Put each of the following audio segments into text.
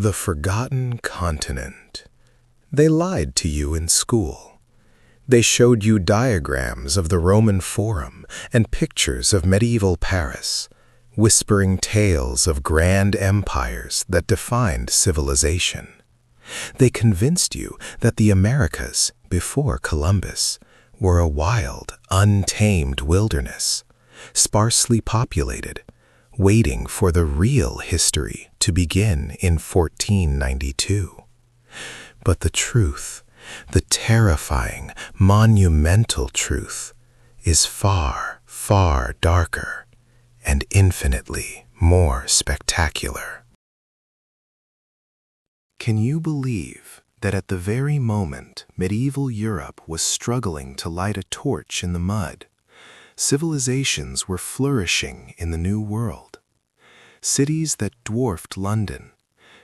The forgotten continent. They lied to you in school. They showed you diagrams of the Roman Forum and pictures of medieval Paris, whispering tales of grand empires that defined civilization. They convinced you that the Americas, before Columbus, were a wild, untamed wilderness, sparsely populated, waiting for the real history to begin in 1492. But the truth, the terrifying, monumental truth, is far, far darker and infinitely more spectacular. Can you believe that at the very moment medieval Europe was struggling to light a torch in the mud, civilizations were flourishing in the New World? Cities that dwarfed London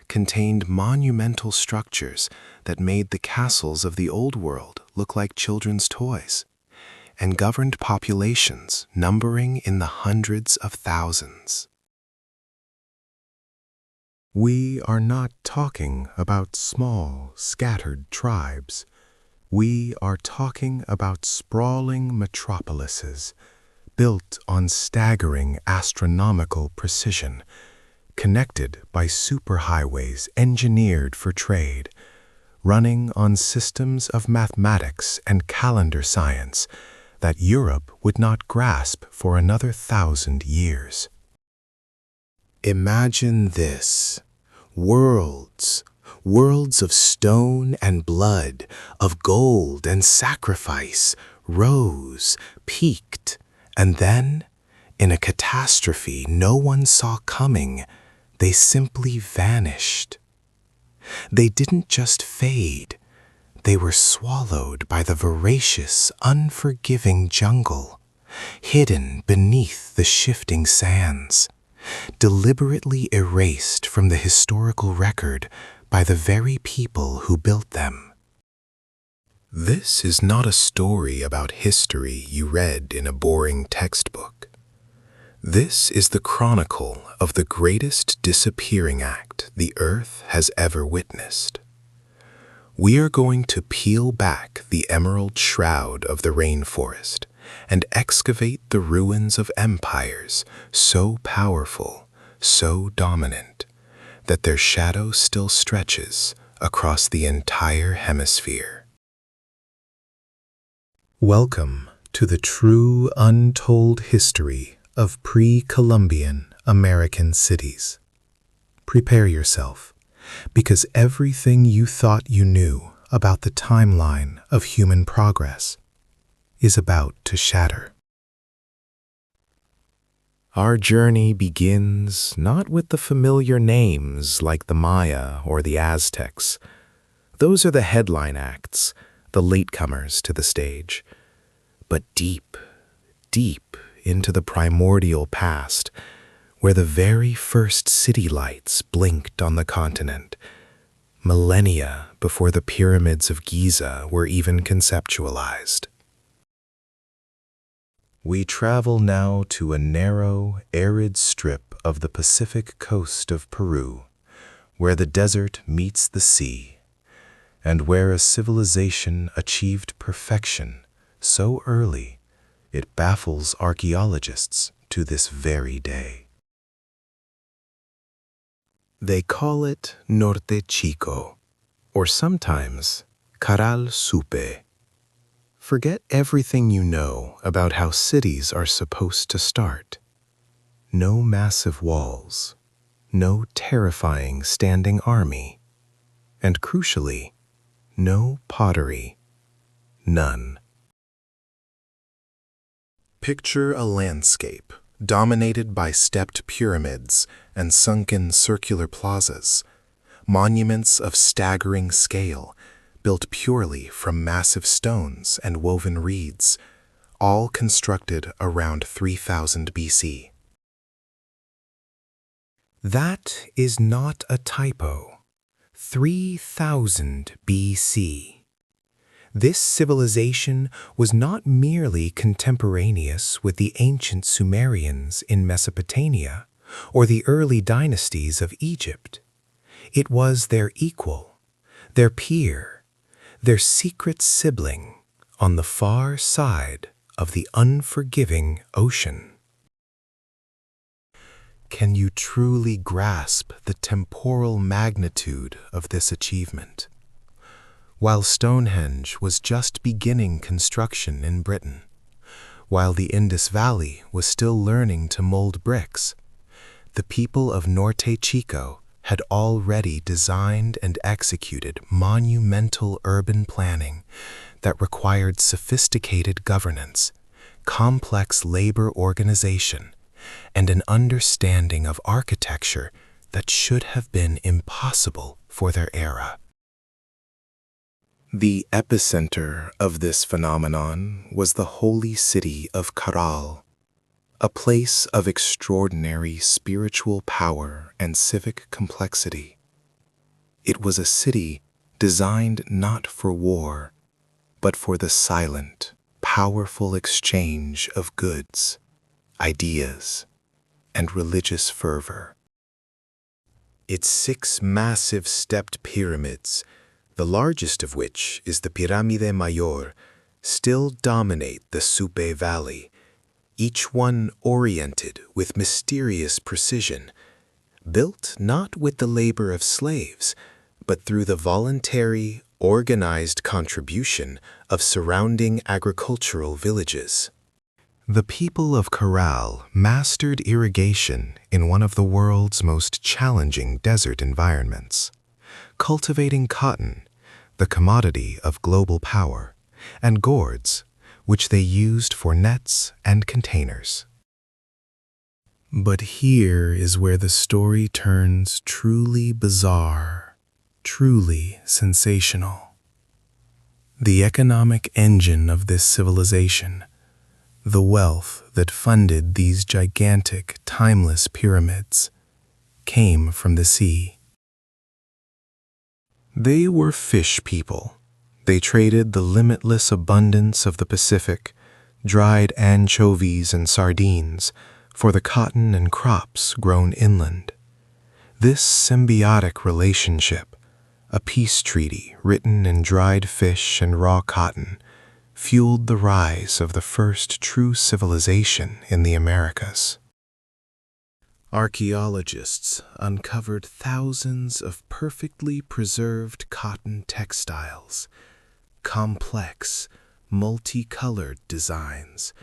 contained monumental structures that made the castles of the Old World look like children's toys, and governed populations numbering in the hundreds of thousands. We are not talking about small, scattered tribes. We are talking about sprawling metropolises, built on staggering astronomical precision, connected by superhighways engineered for trade, running on systems of mathematics and calendar science that Europe would not grasp for another 1,000 years. Imagine this: worlds of stone and blood, of gold and sacrifice, rose, peaked, and then, in a catastrophe no one saw coming, they simply vanished. They didn't just fade, they were swallowed by the voracious, unforgiving jungle, hidden beneath the shifting sands, deliberately erased from the historical record by the very people who built them. This is not a story about history you read in a boring textbook. This is the chronicle of the greatest disappearing act the Earth has ever witnessed. We are going to peel back the emerald shroud of the rainforest and excavate the ruins of empires so powerful, so dominant, that their shadow still stretches across the entire hemisphere. Welcome to the true untold history of pre-Columbian American cities. Prepare yourself, because everything you thought you knew about the timeline of human progress is about to shatter. Our journey begins not with the familiar names like the Maya or the Aztecs. Those are the headline acts, the latecomers to the stage. But deep, deep into the primordial past, where the very first city lights blinked on the continent, millennia before the pyramids of Giza were even conceptualized. We travel now to a narrow, arid strip of the Pacific coast of Peru, where the desert meets the sea, and where a civilization achieved perfection so early it baffles archaeologists to this very day. They call it Norte Chico, or sometimes Caral Supe. Forget everything you know about how cities are supposed to start. No massive walls, no terrifying standing army, and crucially, no pottery, none. Picture a landscape dominated by stepped pyramids and sunken circular plazas, monuments of staggering scale, built purely from massive stones and woven reeds, all constructed around 3000 BC. That is not a typo. 3000 BC. This civilization was not merely contemporaneous with the ancient Sumerians in Mesopotamia or the early dynasties of Egypt. It was their equal, their peer, their secret sibling on the far side of the unforgiving ocean. Can you truly grasp the temporal magnitude of this achievement? While Stonehenge was just beginning construction in Britain, while the Indus Valley was still learning to mold bricks, the people of Norte Chico had already designed and executed monumental urban planning that required sophisticated governance, complex labor organization, and an understanding of architecture that should have been impossible for their era. The epicenter of this phenomenon was the holy city of Caral, a place of extraordinary spiritual power and civic complexity. It was a city designed not for war, but for the silent, powerful exchange of goods, ideas, and religious fervor. Its 6 massive stepped pyramids, the largest of which is the Pirámide Mayor, still dominate the Supe Valley, each one oriented with mysterious precision, built not with the labor of slaves, but through the voluntary, organized contribution of surrounding agricultural villages. The people of Caral mastered irrigation in one of the world's most challenging desert environments, cultivating cotton, the commodity of global power, and gourds, which they used for nets and containers. But here is where the story turns truly bizarre, truly sensational. The economic engine of this civilization, the wealth that funded these gigantic, timeless pyramids, came from the sea. They were fish people. They traded the limitless abundance of the Pacific, dried anchovies and sardines, for the cotton and crops grown inland. This symbiotic relationship, a peace treaty written in dried fish and raw cotton, fueled the rise of the first true civilization in the Americas. Archaeologists uncovered thousands of perfectly preserved cotton textiles, complex, multicolored designs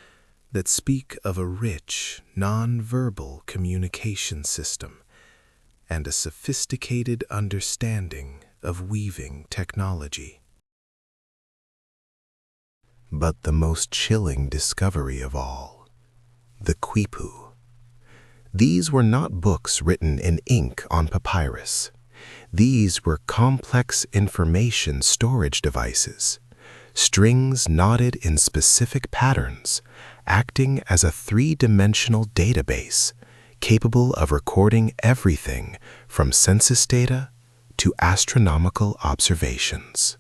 that speak of a rich, non-verbal communication system and a sophisticated understanding of weaving technology. But the most chilling discovery of all, the quipu. These were not books written in ink on papyrus. These were complex information storage devices, strings knotted in specific patterns, acting as a 3-dimensional database capable of recording everything from census data to astronomical observations.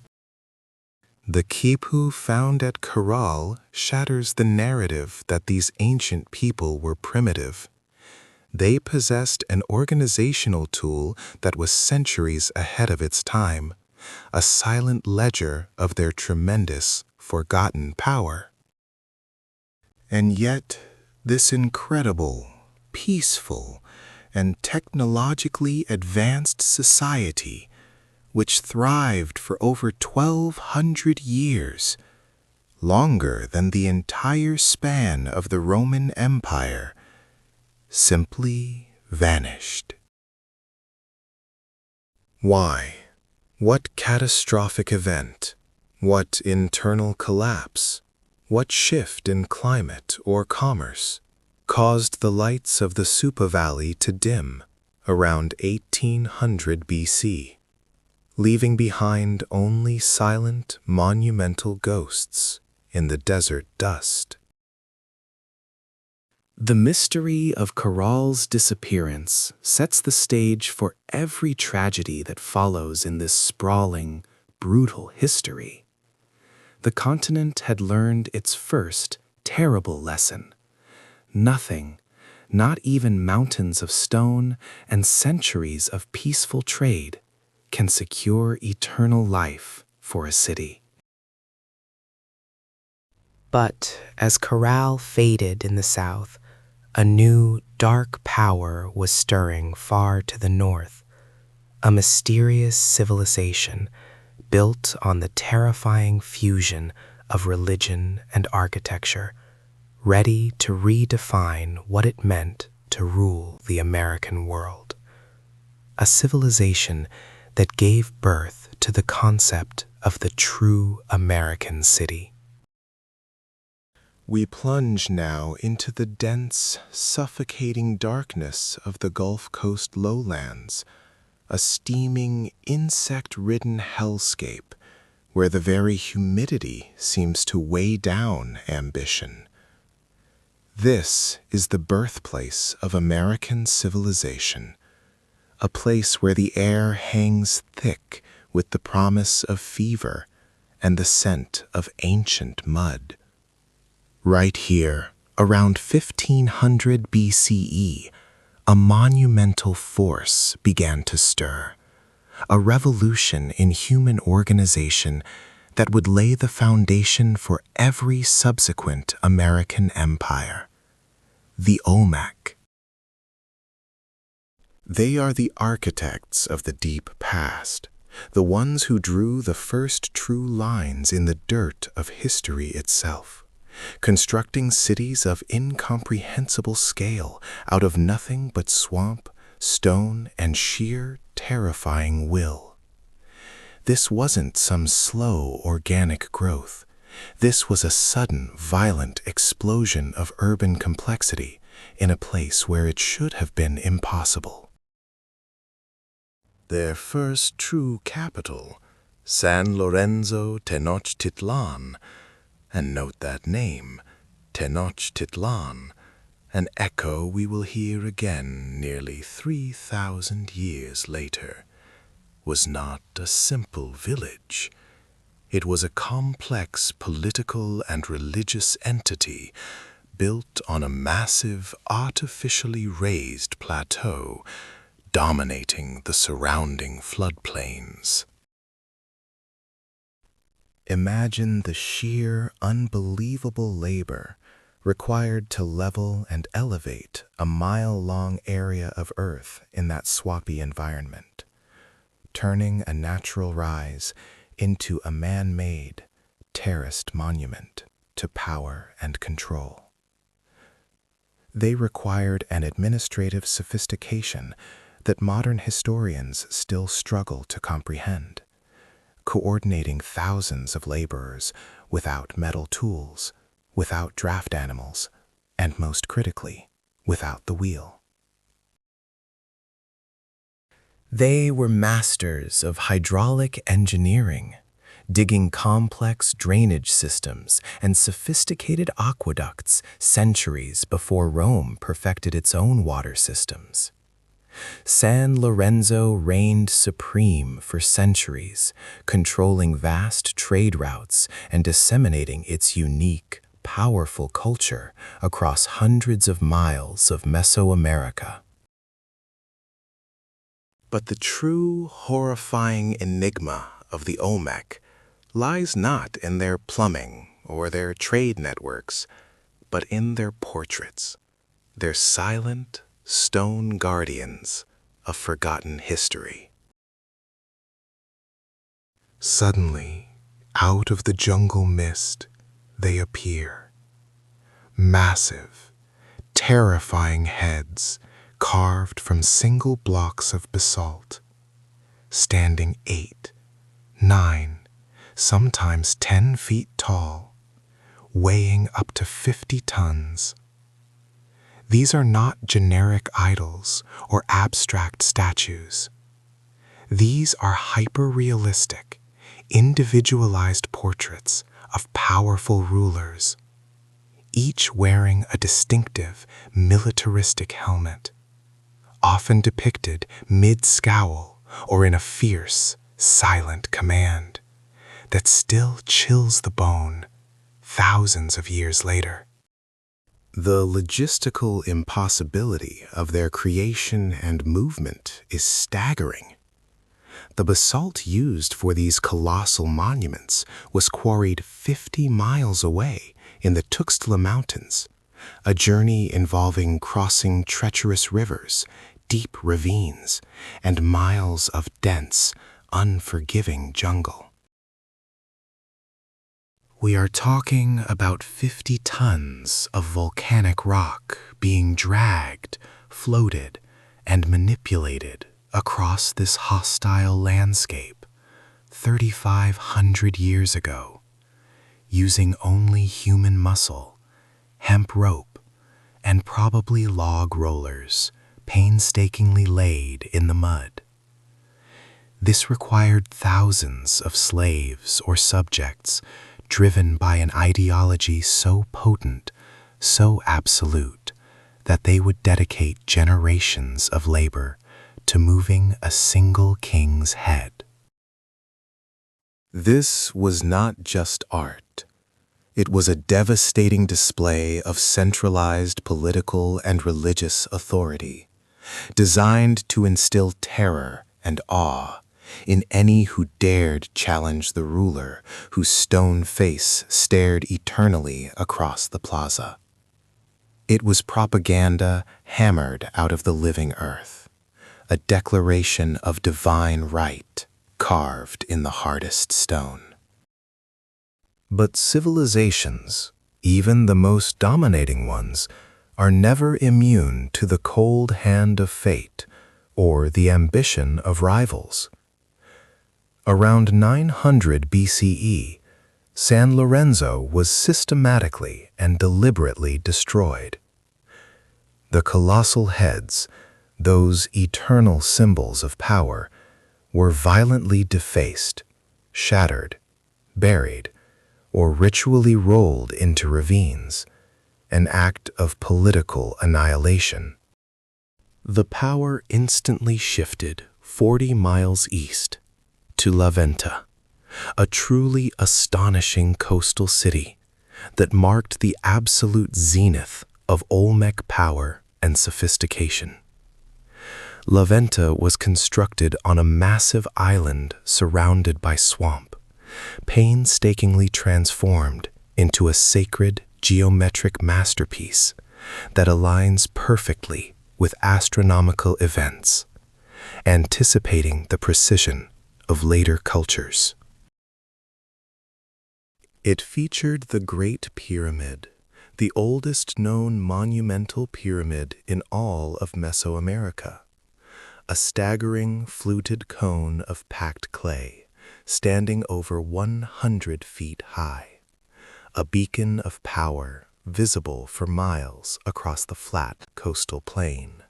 The quipu found at Caral shatters the narrative that these ancient people were primitive. They possessed an organizational tool that was centuries ahead of its time, a silent ledger of their tremendous, forgotten power. And yet, this incredible, peaceful, and technologically advanced society, which thrived for over 1,200 years, longer than the entire span of the Roman Empire, simply vanished. Why? What catastrophic event? What internal collapse? What shift in climate or commerce caused the lights of the Supa Valley to dim around 1800 BC, leaving behind only silent, monumental ghosts in the desert dust? The mystery of Caral's disappearance sets the stage for every tragedy that follows in this sprawling, brutal history. The continent had learned its first terrible lesson. Nothing, not even mountains of stone and centuries of peaceful trade can secure eternal life for a city. But as Corral faded in the south, a new, dark power was stirring far to the north, a mysterious civilization built on the terrifying fusion of religion and architecture, ready to redefine what it meant to rule the American world. A civilization that gave birth to the concept of the true American city. We plunge now into the dense, suffocating darkness of the Gulf Coast lowlands, a steaming, insect-ridden hellscape where the very humidity seems to weigh down ambition. This is the birthplace of American civilization, a place where the air hangs thick with the promise of fever and the scent of ancient mud. Right here, around 1500 BCE, a monumental force began to stir, a revolution in human organization that would lay the foundation for every subsequent American empire. The Olmec. They are the architects of the deep past, the ones who drew the first true lines in the dirt of history itself, constructing cities of incomprehensible scale out of nothing but swamp, stone, and sheer, terrifying will. This wasn't some slow, organic growth. This was a sudden, violent explosion of urban complexity in a place where it should have been impossible. Their first true capital, San Lorenzo Tenochtitlan, and note that name, Tenochtitlan, an echo we will hear again nearly 3,000 years later, was not a simple village. It was a complex political and religious entity built on a massive, artificially raised plateau, dominating the surrounding floodplains. Imagine the sheer, unbelievable labor required to level and elevate a mile-long area of earth in that swampy environment, turning a natural rise into a man-made, terraced monument to power and control. They required an administrative sophistication that modern historians still struggle to comprehend, coordinating thousands of laborers without metal tools, without draft animals, and most critically, without the wheel. They were masters of hydraulic engineering, digging complex drainage systems and sophisticated aqueducts centuries before Rome perfected its own water systems. San Lorenzo reigned supreme for centuries, controlling vast trade routes and disseminating its unique, powerful culture across hundreds of miles of Mesoamerica. But the true, horrifying enigma of the Olmec lies not in their plumbing or their trade networks, but in their portraits, their silent, stone guardians of forgotten history. Suddenly, out of the jungle mist, they appear. Massive, terrifying heads carved from single blocks of basalt, standing 8, 9, sometimes 10 feet tall, weighing up to 50 tons. These are not generic idols or abstract statues. These are hyper-realistic, individualized portraits of powerful rulers, each wearing a distinctive militaristic helmet, often depicted mid-scowl or in a fierce, silent command that still chills the bone thousands of years later. The logistical impossibility of their creation and movement is staggering. The basalt used for these colossal monuments was quarried 50 miles away in the Tuxtla Mountains, a journey involving crossing treacherous rivers, deep ravines, and miles of dense, unforgiving jungle. We are talking about 50 tons of volcanic rock being dragged, floated, and manipulated across this hostile landscape 3,500 years ago, using only human muscle, hemp rope, and probably log rollers painstakingly laid in the mud. This required thousands of slaves or subjects driven by an ideology so potent, so absolute, that they would dedicate generations of labor to moving a single king's head. This was not just art. It was a devastating display of centralized political and religious authority, designed to instill terror and awe in any who dared challenge the ruler whose stone face stared eternally across the plaza. It was propaganda hammered out of the living earth, a declaration of divine right carved in the hardest stone. But civilizations, even the most dominating ones, are never immune to the cold hand of fate or the ambition of rivals. Around 900 BCE, San Lorenzo was systematically and deliberately destroyed. The colossal heads, those eternal symbols of power, were violently defaced, shattered, buried, or ritually rolled into ravines, an act of political annihilation. The power instantly shifted 40 miles east to La Venta, a truly astonishing coastal city that marked the absolute zenith of Olmec power and sophistication. La Venta was constructed on a massive island surrounded by swamp, painstakingly transformed into a sacred geometric masterpiece that aligns perfectly with astronomical events, anticipating the precision of later cultures. It featured the Great Pyramid, the oldest known monumental pyramid in all of Mesoamerica, a staggering fluted cone of packed clay, standing over 100 feet high, a beacon of power visible for miles across the flat coastal plain.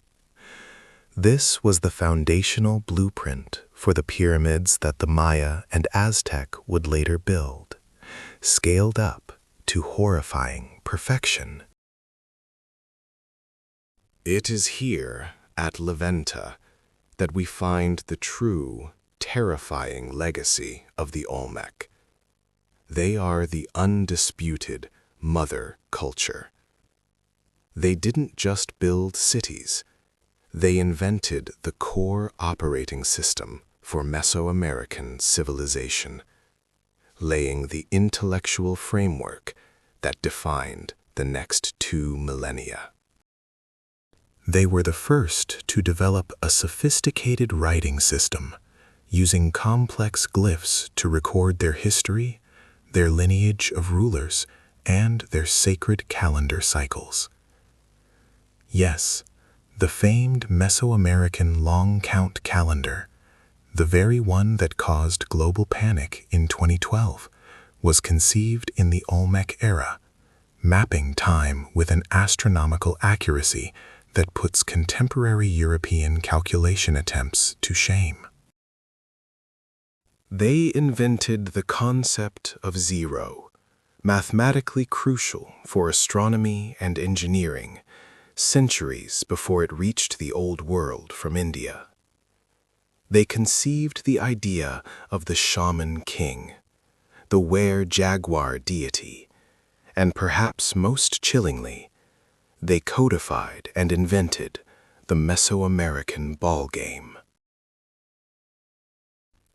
This was the foundational blueprint for the pyramids that the Maya and Aztec would later build, scaled up to horrifying perfection. It is here, at La Venta, that we find the true, terrifying legacy of the Olmec. They are the undisputed mother culture. They didn't just build cities. They invented the core operating system for Mesoamerican civilization, laying the intellectual framework that defined the next 2 millennia. They were the first to develop a sophisticated writing system, using complex glyphs to record their history, their lineage of rulers, and their sacred calendar cycles. Yes, the famed Mesoamerican long count calendar, the very one that caused global panic in 2012, was conceived in the Olmec era, mapping time with an astronomical accuracy that puts contemporary European calculation attempts to shame. They invented the concept of zero, mathematically crucial for astronomy and engineering, centuries before it reached the Old World from India. They conceived the idea of the shaman king, the were-jaguar deity, and perhaps most chillingly, They codified and invented the Mesoamerican ball game.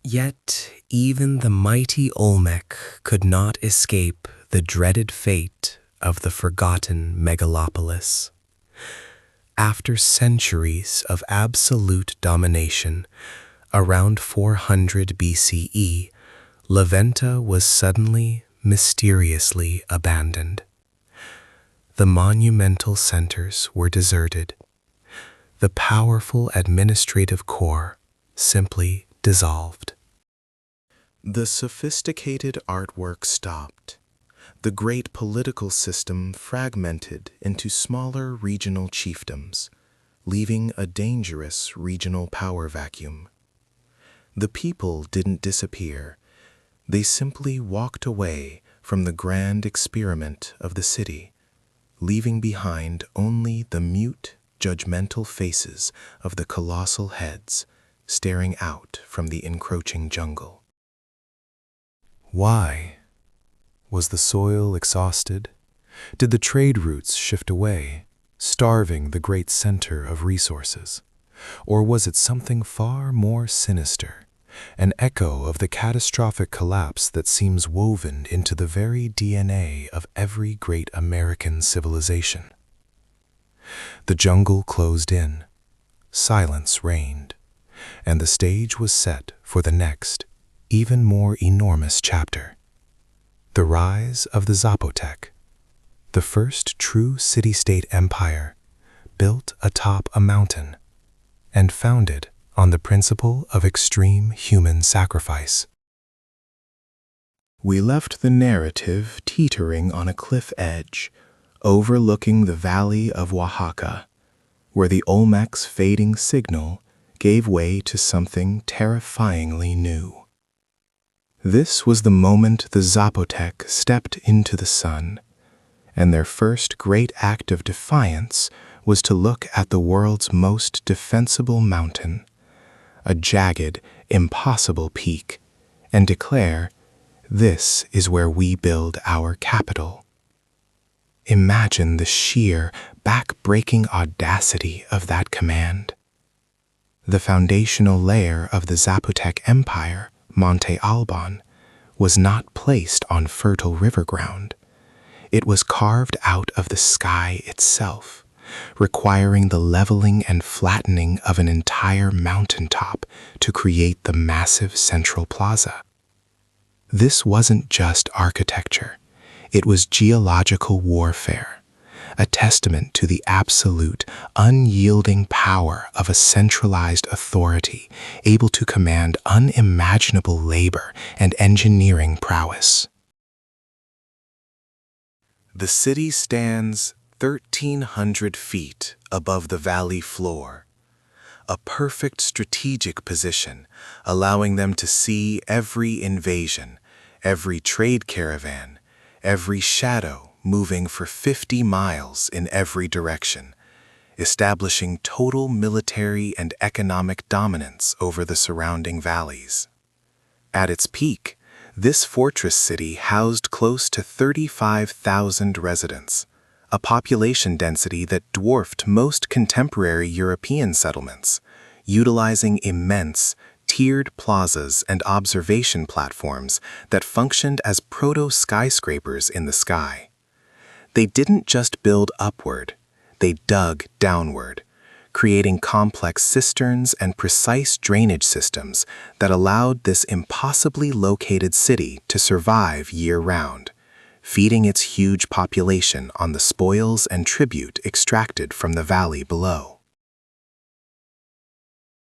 Yet even the mighty Olmec could not escape the dreaded fate of the forgotten megalopolis. After centuries of absolute domination, around 400 BCE, La Venta was suddenly, mysteriously abandoned. The monumental centers were deserted. The powerful administrative core simply dissolved. The sophisticated artwork stopped. The great political system fragmented into smaller regional chiefdoms, leaving a dangerous regional power vacuum. The people didn't disappear. They simply walked away from the grand experiment of the city, leaving behind only the mute, judgmental faces of the colossal heads staring out from the encroaching jungle. Why? Was the soil exhausted? Did the trade routes shift away, starving the great center of resources? Or was it something far more sinister, an echo of the catastrophic collapse that seems woven into the very DNA of every great American civilization? The jungle closed in, silence reigned, and the stage was set for the next, even more enormous chapter. The rise of the Zapotec, the first true city-state empire, built atop a mountain and founded on the principle of extreme human sacrifice. We left the narrative teetering on a cliff edge, overlooking the valley of Oaxaca, where the Olmec's fading signal gave way to something terrifyingly new. This was the moment the Zapotec stepped into the sun, and their first great act of defiance was to look at the world's most defensible mountain, a jagged, impossible peak, and declare, "This is where we build our capital." Imagine the sheer, back-breaking audacity of that command. The foundational layer of the Zapotec Empire, Monte Alban, was not placed on fertile river ground. It was carved out of the sky itself, requiring the leveling and flattening of an entire mountaintop to create the massive central plaza. This wasn't just architecture, it was geological warfare, a testament to the absolute, unyielding power of a centralized authority able to command unimaginable labor and engineering prowess. The city stands 1,300 feet above the valley floor, a perfect strategic position, allowing them to see every invasion, every trade caravan, every shadow moving for 50 miles in every direction, establishing total military and economic dominance over the surrounding valleys. At its peak, this fortress city housed close to 35,000 residents, a population density that dwarfed most contemporary European settlements, utilizing immense, tiered plazas and observation platforms that functioned as proto-skyscrapers in the sky. They didn't just build upward, they dug downward, creating complex cisterns and precise drainage systems that allowed this impossibly located city to survive year-round, feeding its huge population on the spoils and tribute extracted from the valley below.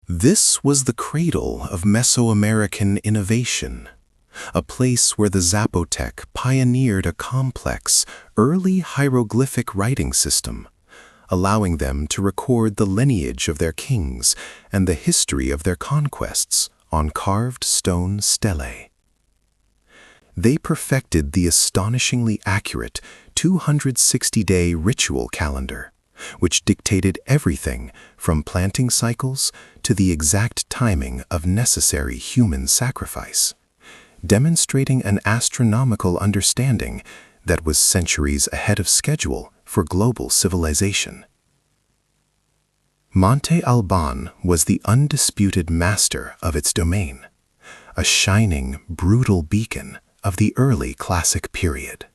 This was the cradle of Mesoamerican innovation, a place where the Zapotec pioneered a complex, early hieroglyphic writing system, allowing them to record the lineage of their kings and the history of their conquests on carved stone stelae. They perfected the astonishingly accurate 260-day ritual calendar, which dictated everything from planting cycles to the exact timing of necessary human sacrifice, demonstrating an astronomical understanding that was centuries ahead of schedule for global civilization. Monte Alban was the undisputed master of its domain, a shining, brutal beacon of the early classic period.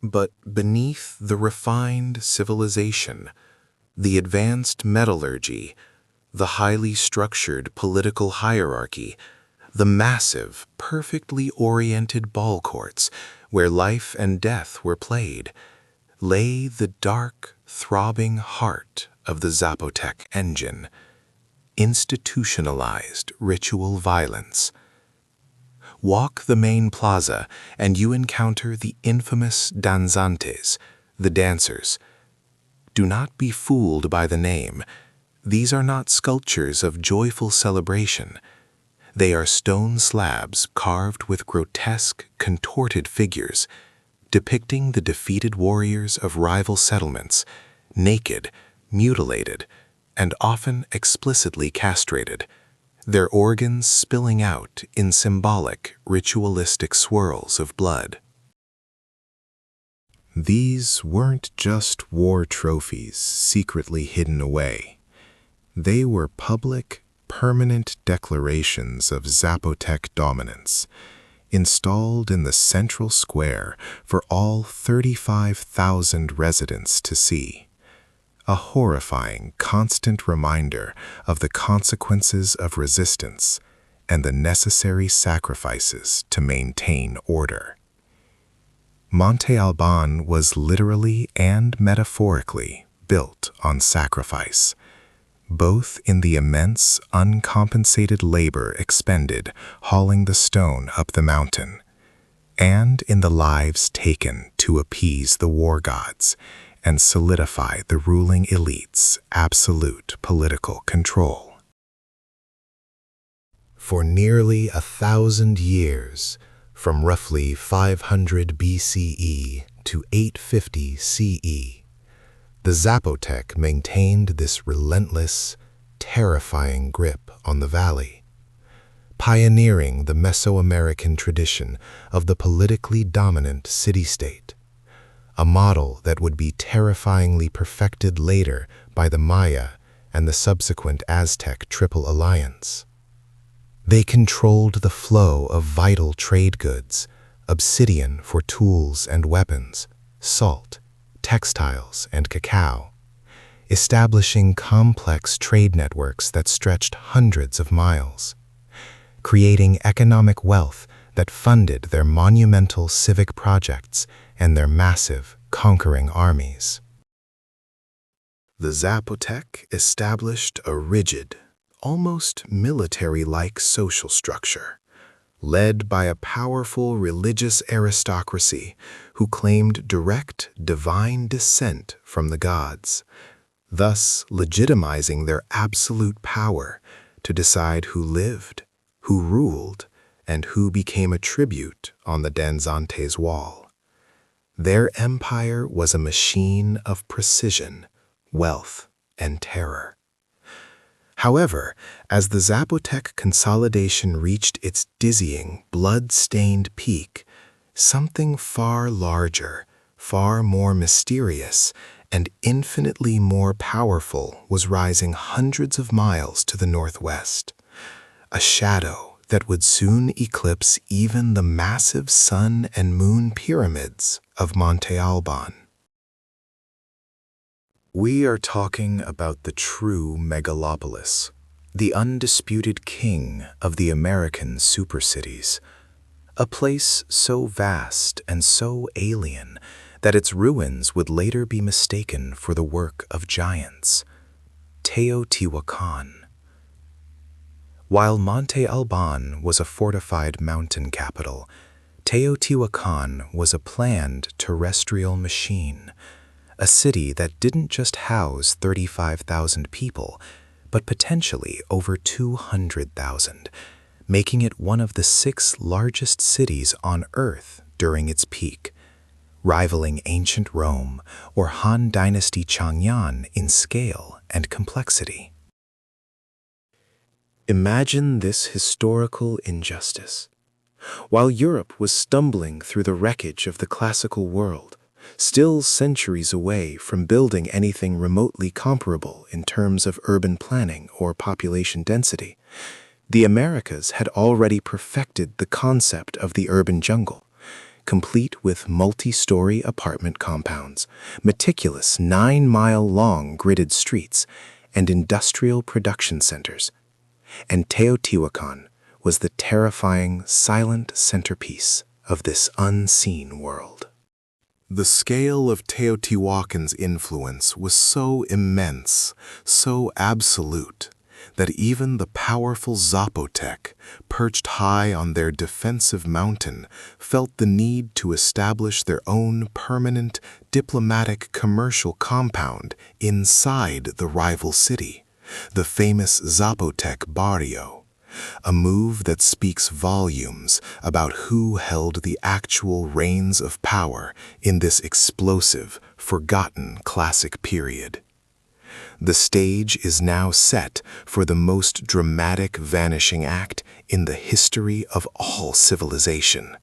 But beneath the refined civilization, the advanced metallurgy, the highly structured political hierarchy, the massive, perfectly oriented ball courts where life and death were played, lay the dark, throbbing heart of the Zapotec engine, institutionalized ritual violence. Walk the main plaza and you encounter the infamous danzantes, the dancers. Do not be fooled by the name. These are not sculptures of joyful celebration. They are stone slabs carved with grotesque, contorted figures, depicting the defeated warriors of rival settlements, naked, mutilated, and often explicitly castrated, their organs spilling out in symbolic, ritualistic swirls of blood. These weren't just war trophies secretly hidden away. They were public, permanent declarations of Zapotec dominance, installed in the central square for all 35,000 residents to see. A horrifying, constant reminder of the consequences of resistance and the necessary sacrifices to maintain order. Monte Alban was literally and metaphorically built on sacrifice, both in the immense, uncompensated labor expended hauling the stone up the mountain, and in the lives taken to appease the war gods and solidify the ruling elite's absolute political control. For nearly 1,000 years, from roughly 500 BCE to 850 CE, the Zapotec maintained this relentless, terrifying grip on the valley, pioneering the Mesoamerican tradition of the politically dominant city-state, a model that would be terrifyingly perfected later by the Maya and the subsequent Aztec Triple Alliance. They controlled the flow of vital trade goods, obsidian for tools and weapons, salt, textiles, and cacao, establishing complex trade networks that stretched hundreds of miles, creating economic wealth that funded their monumental civic projects and their massive, conquering armies. The Zapotec established a rigid, almost military-like social structure, led by a powerful religious aristocracy who claimed direct divine descent from the gods, thus legitimizing their absolute power to decide who lived, who ruled, and who became a tribute on the Danzantes' wall. Their empire was a machine of precision, wealth, and terror. However, as the Zapotec consolidation reached its dizzying, blood-stained peak, something far larger, far more mysterious, and infinitely more powerful was rising hundreds of miles to the northwest, a shadow that would soon eclipse even the massive sun and moon pyramids of Monte Alban. We are talking about the true megalopolis, the undisputed king of the American supercities, a place so vast and so alien that its ruins would later be mistaken for the work of giants, Teotihuacan. While Monte Alban was a fortified mountain capital, Teotihuacan was a planned terrestrial machine, a city that didn't just house 35,000 people, but potentially over 200,000, making it one of the 6 largest cities on Earth during its peak, rivaling ancient Rome or Han Dynasty Chang'an in scale and complexity. Imagine this historical injustice. While Europe was stumbling through the wreckage of the classical world, still centuries away from building anything remotely comparable in terms of urban planning or population density, the Americas had already perfected the concept of the urban jungle, complete with multi-story apartment compounds, meticulous 9-mile-long gridded streets, and industrial production centers. And Teotihuacan was the terrifying, silent centerpiece of this unseen world. The scale of Teotihuacan's influence was so immense, so absolute, that even the powerful Zapotec, perched high on their defensive mountain, felt the need to establish their own permanent, diplomatic commercial compound inside the rival city, the famous Zapotec barrio, a move that speaks volumes about who held the actual reins of power in this explosive, forgotten classic period. The stage is now set for the most dramatic vanishing act in the history of all civilization.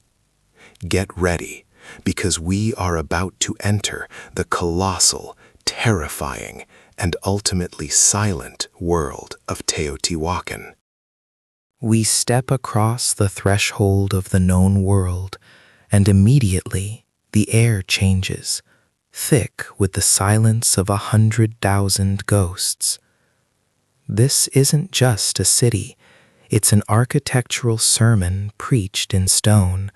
Get ready, because we are about to enter the colossal, terrifying, and ultimately silent world of Teotihuacan. We step across the threshold of the known world, and immediately the air changes, thick with the silence of 100,000 ghosts. This isn't just a city, it's an architectural sermon preached in stone,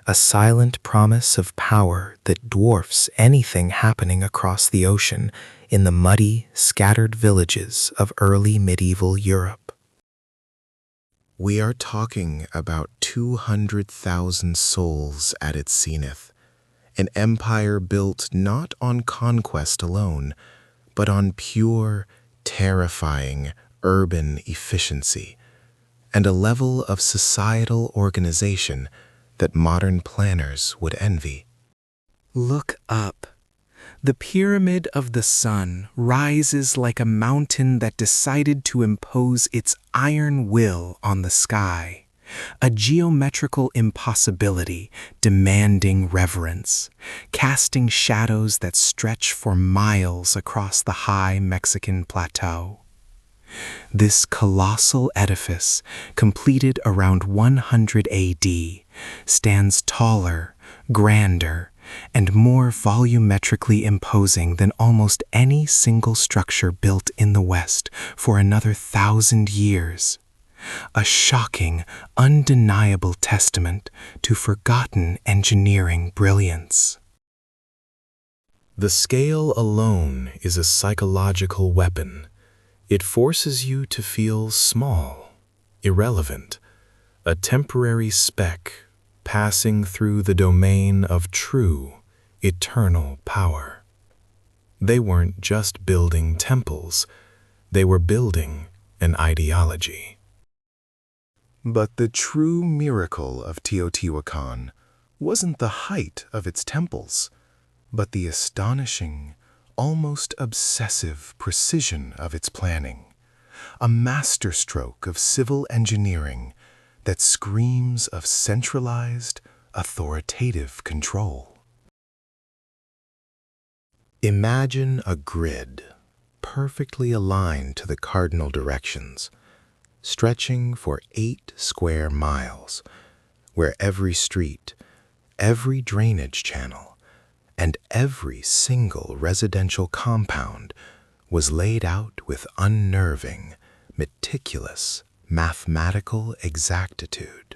a silent promise of power that dwarfs anything happening across the ocean in the muddy, scattered villages of early medieval Europe. We are talking about 200,000 souls at its zenith, an empire built not on conquest alone, but on pure, terrifying urban efficiency, and a level of societal organization that modern planners would envy. Look up. The pyramid of the sun rises like a mountain that decided to impose its iron will on the sky, a geometrical impossibility demanding reverence, casting shadows that stretch for miles across the high Mexican plateau. This colossal edifice, completed around 100 AD, stands taller, grander, and more volumetrically imposing than almost any single structure built in the West for another 1,000 years. A shocking, undeniable testament to forgotten engineering brilliance. The scale alone is a psychological weapon. It forces you to feel small, irrelevant, a temporary speck passing through the domain of true, eternal power. They weren't just building temples, they were building an ideology. But the true miracle of Teotihuacan wasn't the height of its temples, but the astonishing, almost obsessive precision of its planning, a masterstroke of civil engineering that screams of centralized, authoritative control. Imagine a grid, perfectly aligned to the cardinal directions, stretching for 8 square miles, where every street, every drainage channel, and every single residential compound was laid out with unnerving, meticulous, mathematical exactitude.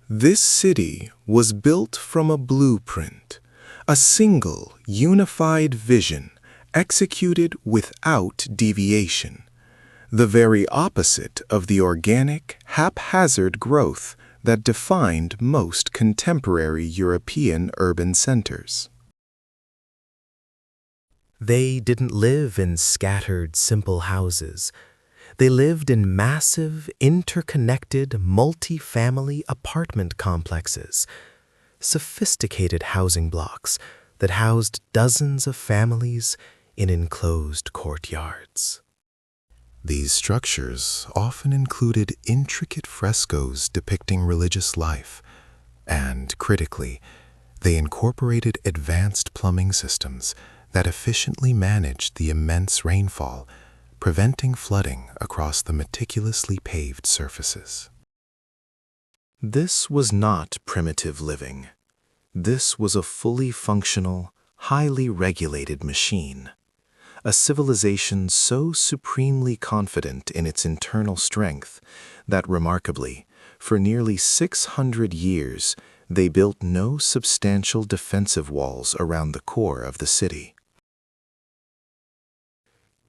This city was built from a blueprint, a single, unified vision executed without deviation, the very opposite of the organic, haphazard growth that defined most contemporary European urban centers. They didn't live in scattered, simple houses. They lived in massive, interconnected, multi-family apartment complexes, sophisticated housing blocks that housed dozens of families in enclosed courtyards. These structures often included intricate frescoes depicting religious life, and, critically, They incorporated advanced plumbing systems that efficiently managed the immense rainfall, preventing flooding across the meticulously paved surfaces. This was not primitive living. This was a fully functional, highly regulated machine, a civilization so supremely confident in its internal strength that, remarkably, for nearly 600 years, they built no substantial defensive walls around the core of the city.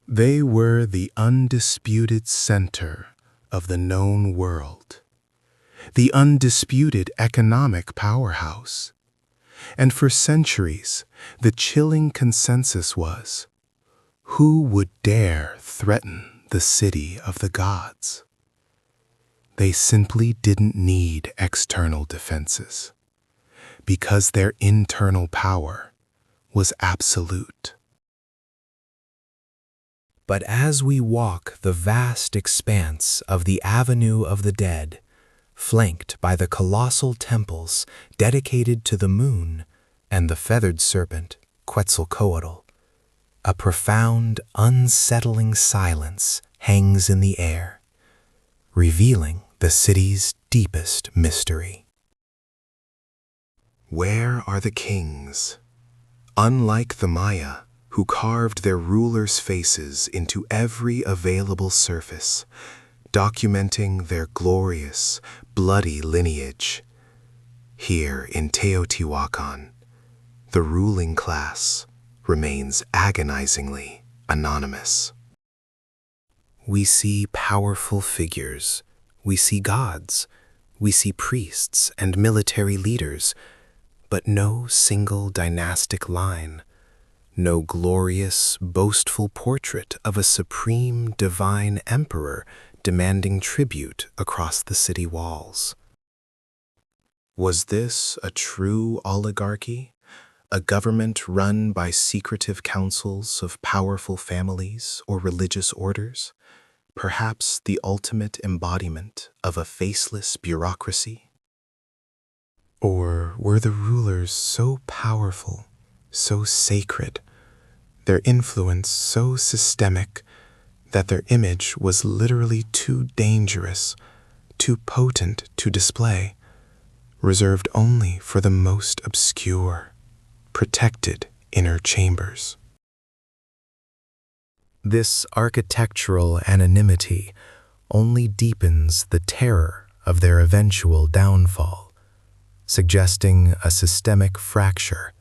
They were the undisputed center of the known world, the undisputed economic powerhouse. And for centuries, the chilling consensus was, who would dare threaten the city of the gods? They simply didn't need external defenses, because their internal power was absolute. But as we walk the vast expanse of the Avenue of the Dead, flanked by the colossal temples dedicated to the moon and the feathered serpent, Quetzalcoatl, a profound, unsettling silence hangs in the air, revealing the city's deepest mystery. Where are the kings? Unlike the Maya, who carved their rulers' faces into every available surface, documenting their glorious, bloody lineage, here in Teotihuacan, the ruling class remains agonizingly anonymous. We see powerful figures, we see gods, we see priests and military leaders, but no single dynastic line, no glorious, boastful portrait of a supreme divine emperor demanding tribute across the city walls. Was this a true oligarchy? A government run by secretive councils of powerful families or religious orders? Perhaps the ultimate embodiment of a faceless bureaucracy? Or were the rulers so powerful, so sacred, their influence so systemic, that their image was literally too dangerous, too potent to display, reserved only for the most obscure, protected inner chambers? This architectural anonymity only deepens the terror of their eventual downfall, suggesting a systemic fracture,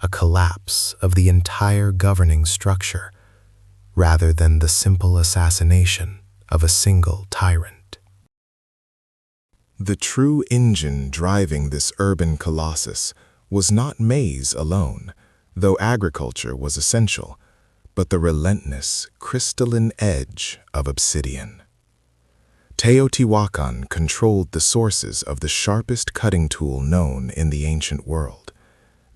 a collapse of the entire governing structure, rather than the simple assassination of a single tyrant. The true engine driving this urban colossus was not maize alone, though agriculture was essential, but the relentless, crystalline edge of obsidian. Teotihuacan controlled the sources of the sharpest cutting tool known in the ancient world,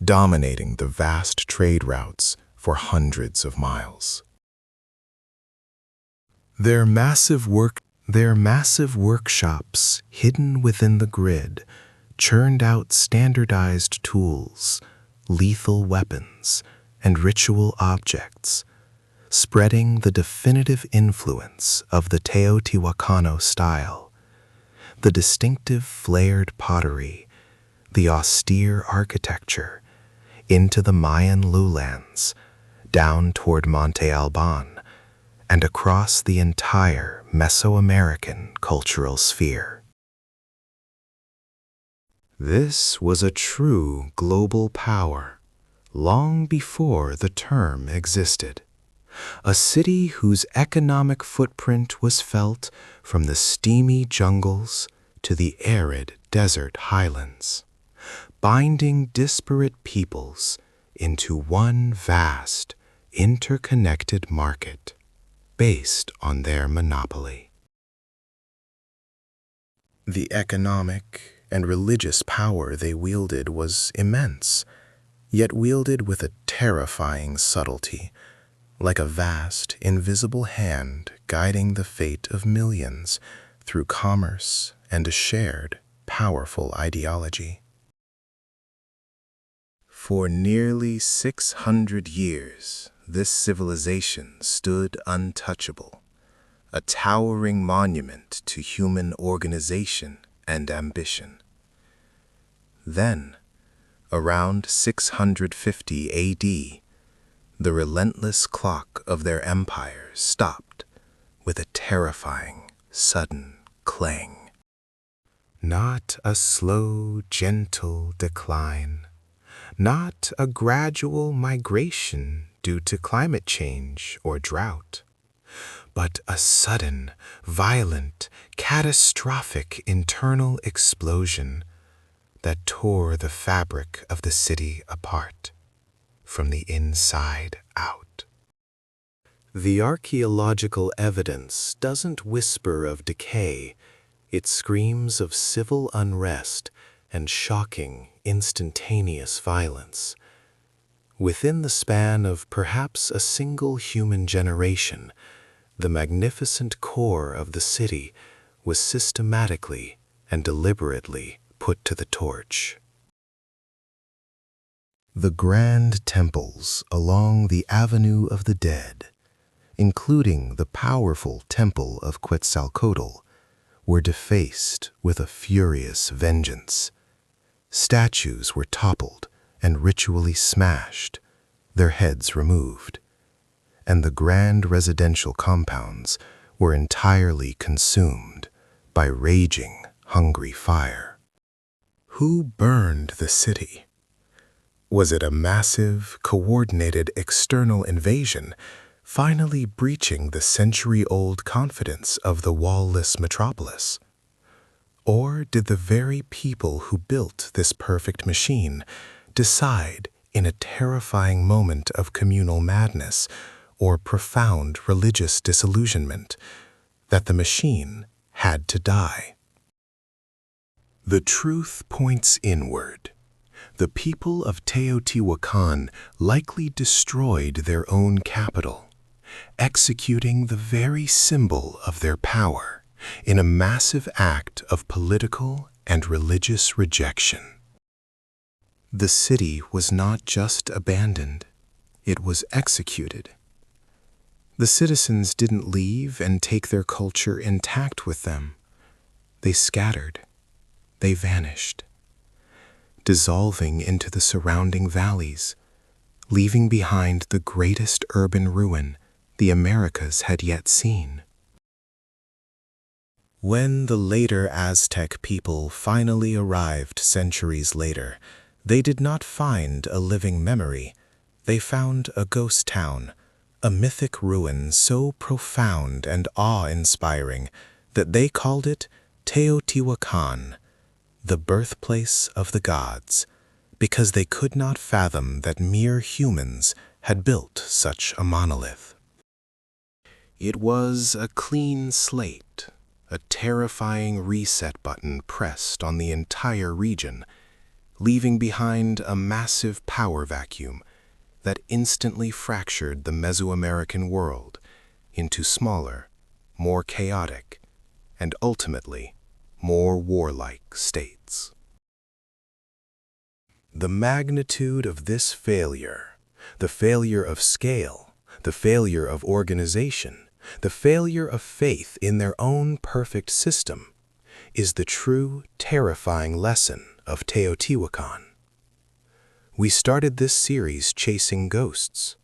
dominating the vast trade routes for hundreds of miles. Their massive workshops, hidden within the grid, churned out standardized tools, lethal weapons, and ritual objects, spreading the definitive influence of the Teotihuacano style, the distinctive flared pottery, the austere architecture, into the Mayan lowlands, down toward Monte Alban, and across the entire Mesoamerican cultural sphere. This was a true global power, long before the term existed. A city whose economic footprint was felt from the steamy jungles to the arid desert highlands, binding disparate peoples into one vast, interconnected market based on their monopoly. The economic and religious power they wielded was immense, yet wielded with a terrifying subtlety, like a vast, invisible hand guiding the fate of millions through commerce and a shared, powerful ideology. For nearly 600 years, this civilization stood untouchable, a towering monument to human organization and ambition. Then, around 650 AD, the relentless clock of their empire stopped with a terrifying, sudden clang. Not a slow, gentle decline, not a gradual migration due to climate change or drought, but a sudden, violent, catastrophic internal explosion that tore the fabric of the city apart from the inside out. The archaeological evidence doesn't whisper of decay, it screams of civil unrest and shocking, instantaneous violence. Within the span of perhaps a single human generation, the magnificent core of the city was systematically and deliberately put to the torch. The grand temples along the Avenue of the Dead, including the powerful temple of Quetzalcoatl, were defaced with a furious vengeance. Statues were toppled and ritually smashed, their heads removed, and the grand residential compounds were entirely consumed by raging, hungry fire. Who burned the city? Was it a massive, coordinated external invasion, finally breaching the century-old confidence of the wall-less metropolis? Or did the very people who built this perfect machine decide, in a terrifying moment of communal madness or profound religious disillusionment, that the machine had to die? The truth points inward. The people of Teotihuacan likely destroyed their own capital, executing the very symbol of their power in a massive act of political and religious rejection. The city was not just abandoned, it was executed. The citizens didn't leave and take their culture intact with them. They scattered, they vanished, dissolving into the surrounding valleys, leaving behind the greatest urban ruin the Americas had yet seen. When the later Aztec people finally arrived centuries later, they did not find a living memory. They found a ghost town, a mythic ruin so profound and awe-inspiring that they called it Teotihuacan, the birthplace of the gods, because they could not fathom that mere humans had built such a monolith. It was a clean slate, a terrifying reset button pressed on the entire region, leaving behind a massive power vacuum that instantly fractured the Mesoamerican world into smaller, more chaotic, and ultimately more warlike states. The magnitude of this failure, the failure of scale, the failure of organization, the failure of faith in their own perfect system, is the true, terrifying lesson of Teotihuacan. We started this series chasing ghosts,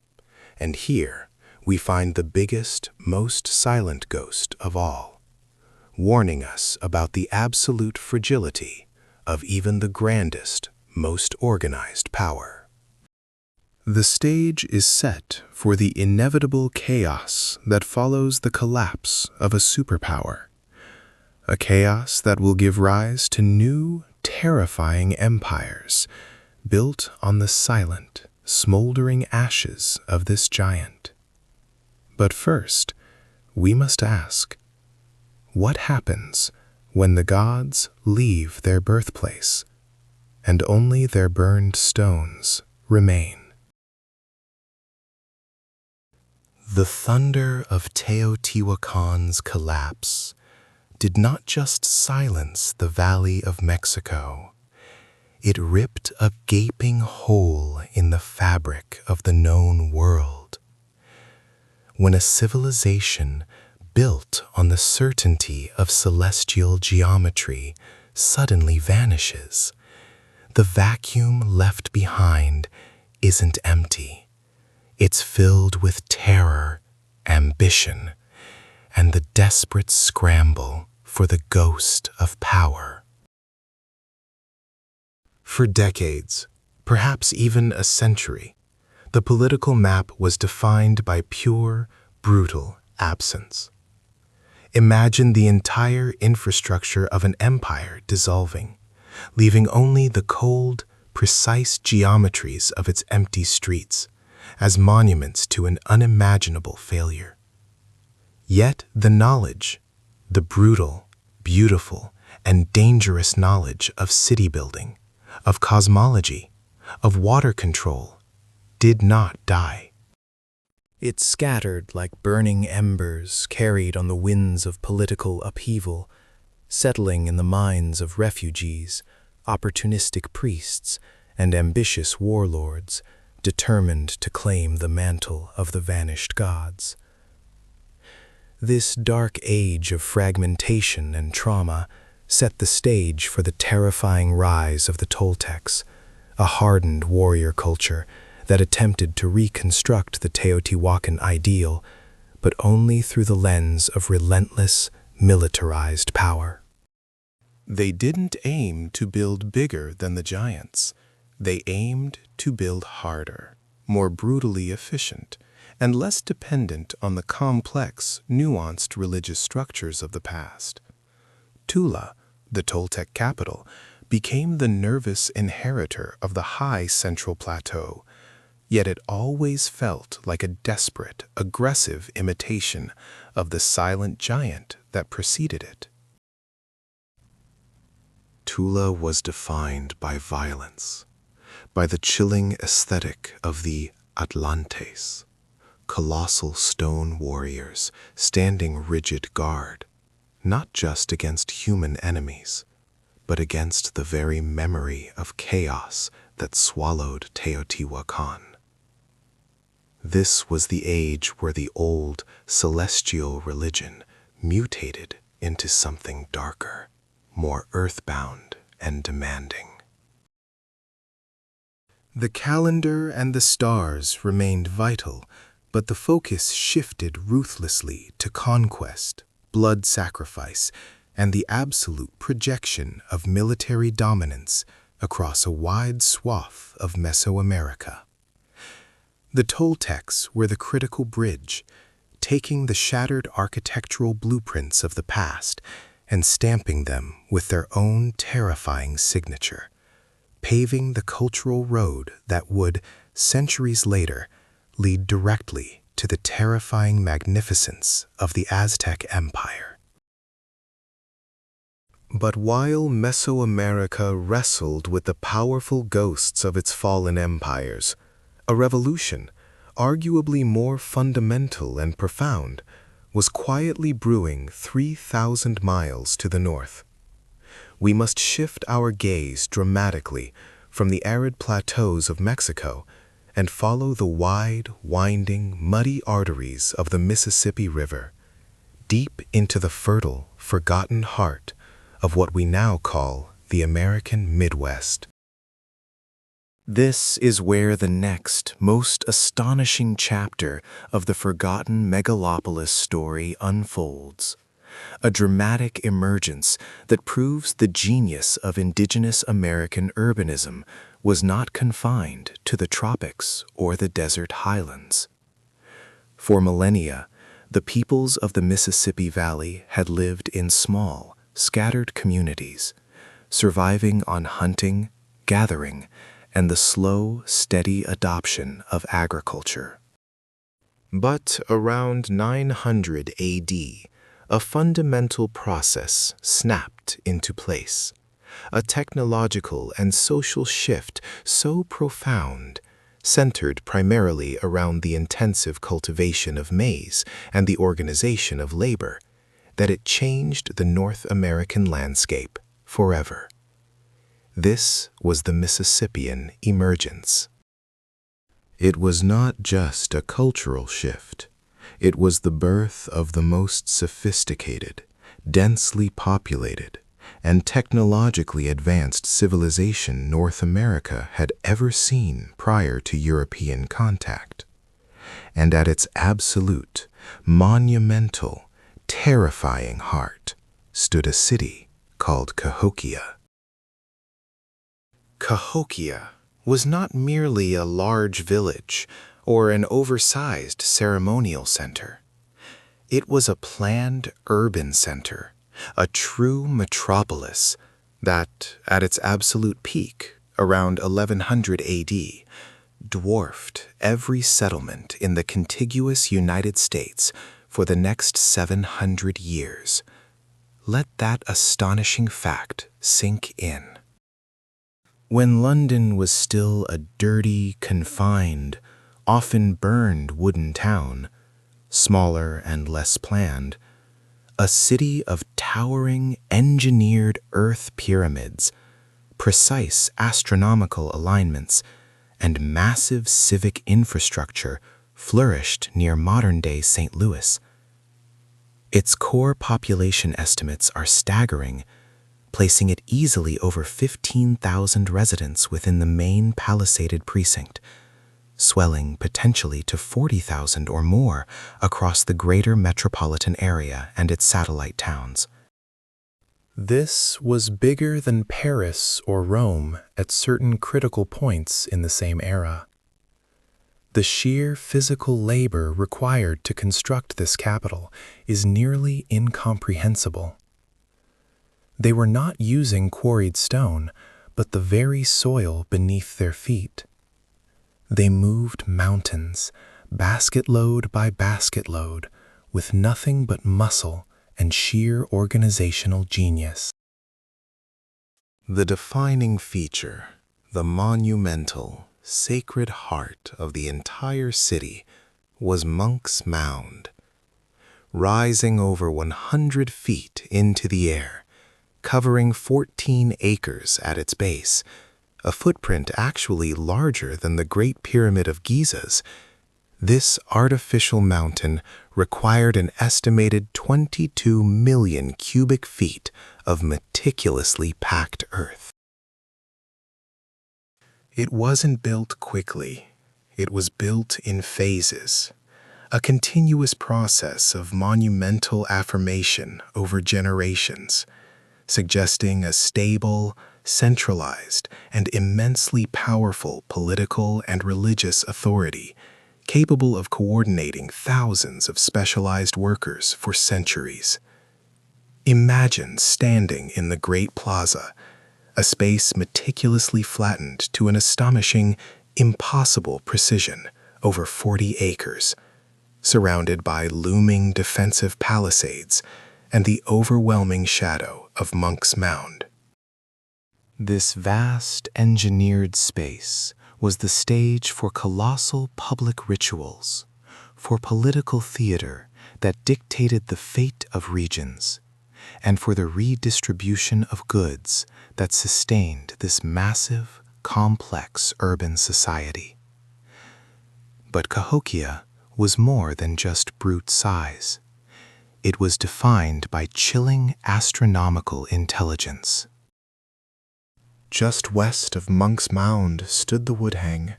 and here we find the biggest, most silent ghost of all, warning us about the absolute fragility of even the grandest, most organized power. The stage is set for the inevitable chaos that follows the collapse of a superpower, a chaos that will give rise to new, terrifying empires built on the silent, smoldering ashes of this giant. But first, we must ask, what happens when the gods leave their birthplace and only their burned stones remain? The thunder of Teotihuacan's collapse did not just silence the Valley of Mexico. It ripped a gaping hole in the fabric of the known world. When a civilization built on the certainty of celestial geometry suddenly vanishes, the vacuum left behind isn't empty. It's filled with terror, ambition, and the desperate scramble for the ghost of power. For decades, perhaps even a century, the political map was defined by pure, brutal absence. Imagine the entire infrastructure of an empire dissolving, leaving only the cold, precise geometries of its empty streets as monuments to an unimaginable failure. Yet the knowledge, the brutal, beautiful, and dangerous knowledge of city building, of cosmology, of water control, did not die. It scattered like burning embers carried on the winds of political upheaval, settling in the minds of refugees, opportunistic priests, and ambitious warlords determined to claim the mantle of the vanished gods. This dark age of fragmentation and trauma set the stage for the terrifying rise of the Toltecs, a hardened warrior culture that attempted to reconstruct the Teotihuacan ideal, but only through the lens of relentless, militarized power. They didn't aim to build bigger than the giants. They aimed to build harder, more brutally efficient, and less dependent on the complex, nuanced religious structures of the past. Tula, the Toltec capital, became the nervous inheritor of the high central plateau, yet it always felt like a desperate, aggressive imitation of the silent giant that preceded it. Tula was defined by violence, by the chilling aesthetic of the Atlantes, colossal stone warriors standing rigid guard, not just against human enemies, but against the very memory of chaos that swallowed Teotihuacan. This was the age where the old celestial religion mutated into something darker, more earthbound and demanding. The calendar and the stars remained vital, but the focus shifted ruthlessly to conquest, blood sacrifice, and the absolute projection of military dominance across a wide swath of Mesoamerica. The Toltecs were the critical bridge, taking the shattered architectural blueprints of the past and stamping them with their own terrifying signature, paving the cultural road that would, centuries later, lead directly to the terrifying magnificence of the Aztec Empire. But while Mesoamerica wrestled with the powerful ghosts of its fallen empires, a revolution, arguably more fundamental and profound, was quietly brewing 3,000 miles to the north. We must shift our gaze dramatically from the arid plateaus of Mexico and follow the wide, winding, muddy arteries of the Mississippi River, deep into the fertile, forgotten heart of what we now call the American Midwest. This is where the next, most astonishing chapter of the forgotten megalopolis story unfolds. A dramatic emergence that proves the genius of indigenous American urbanism was not confined to the tropics or the desert highlands. For millennia, the peoples of the Mississippi Valley had lived in small, scattered communities, surviving on hunting, gathering, and the slow, steady adoption of agriculture. But around 900 AD, a fundamental process snapped into place, a technological and social shift so profound, centered primarily around the intensive cultivation of maize and the organization of labor, that it changed the North American landscape forever. This was the Mississippian emergence. It was not just a cultural shift. It was the birth of the most sophisticated, densely populated, and technologically advanced civilization North America had ever seen prior to European contact. And at its absolute, monumental, terrifying heart stood a city called Cahokia. Cahokia was not merely a large village or an oversized ceremonial center. It was a planned urban center, a true metropolis that, at its absolute peak, around 1100 AD, dwarfed every settlement in the contiguous United States for the next 700 years. Let that astonishing fact sink in. When London was still a dirty, confined, often burned wooden town, smaller and less planned, a city of towering, engineered earth pyramids, precise astronomical alignments, and massive civic infrastructure flourished near modern-day St. Louis. Its core population estimates are staggering, placing it easily over 15,000 residents within the main palisaded precinct, swelling potentially to 40,000 or more across the greater metropolitan area and its satellite towns. This was bigger than Paris or Rome at certain critical points in the same era. The sheer physical labor required to construct this capital is nearly incomprehensible. They were not using quarried stone, but the very soil beneath their feet. They moved mountains, basket load by basket load, with nothing but muscle and sheer organizational genius. The defining feature, the monumental, sacred heart of the entire city, was Monk's Mound. Rising over 100 feet into the air, covering 14 acres at its base, a footprint actually larger than the Great Pyramid of Giza's, this artificial mountain required an estimated 22 million cubic feet of meticulously packed earth. It wasn't built quickly. It was built in phases, a continuous process of monumental affirmation over generations, suggesting a stable, centralized, and immensely powerful political and religious authority, capable of coordinating thousands of specialized workers for centuries. Imagine standing in the Great Plaza, a space meticulously flattened to an astonishing, impossible precision over 40 acres, surrounded by looming defensive palisades and the overwhelming shadow of Monk's Mound. This vast engineered space was the stage for colossal public rituals, for political theater that dictated the fate of regions, and for the redistribution of goods that sustained this massive, complex urban society. But Cahokia was more than just brute size. It was defined by chilling astronomical intelligence. Just west of Monk's Mound stood the Woodhang,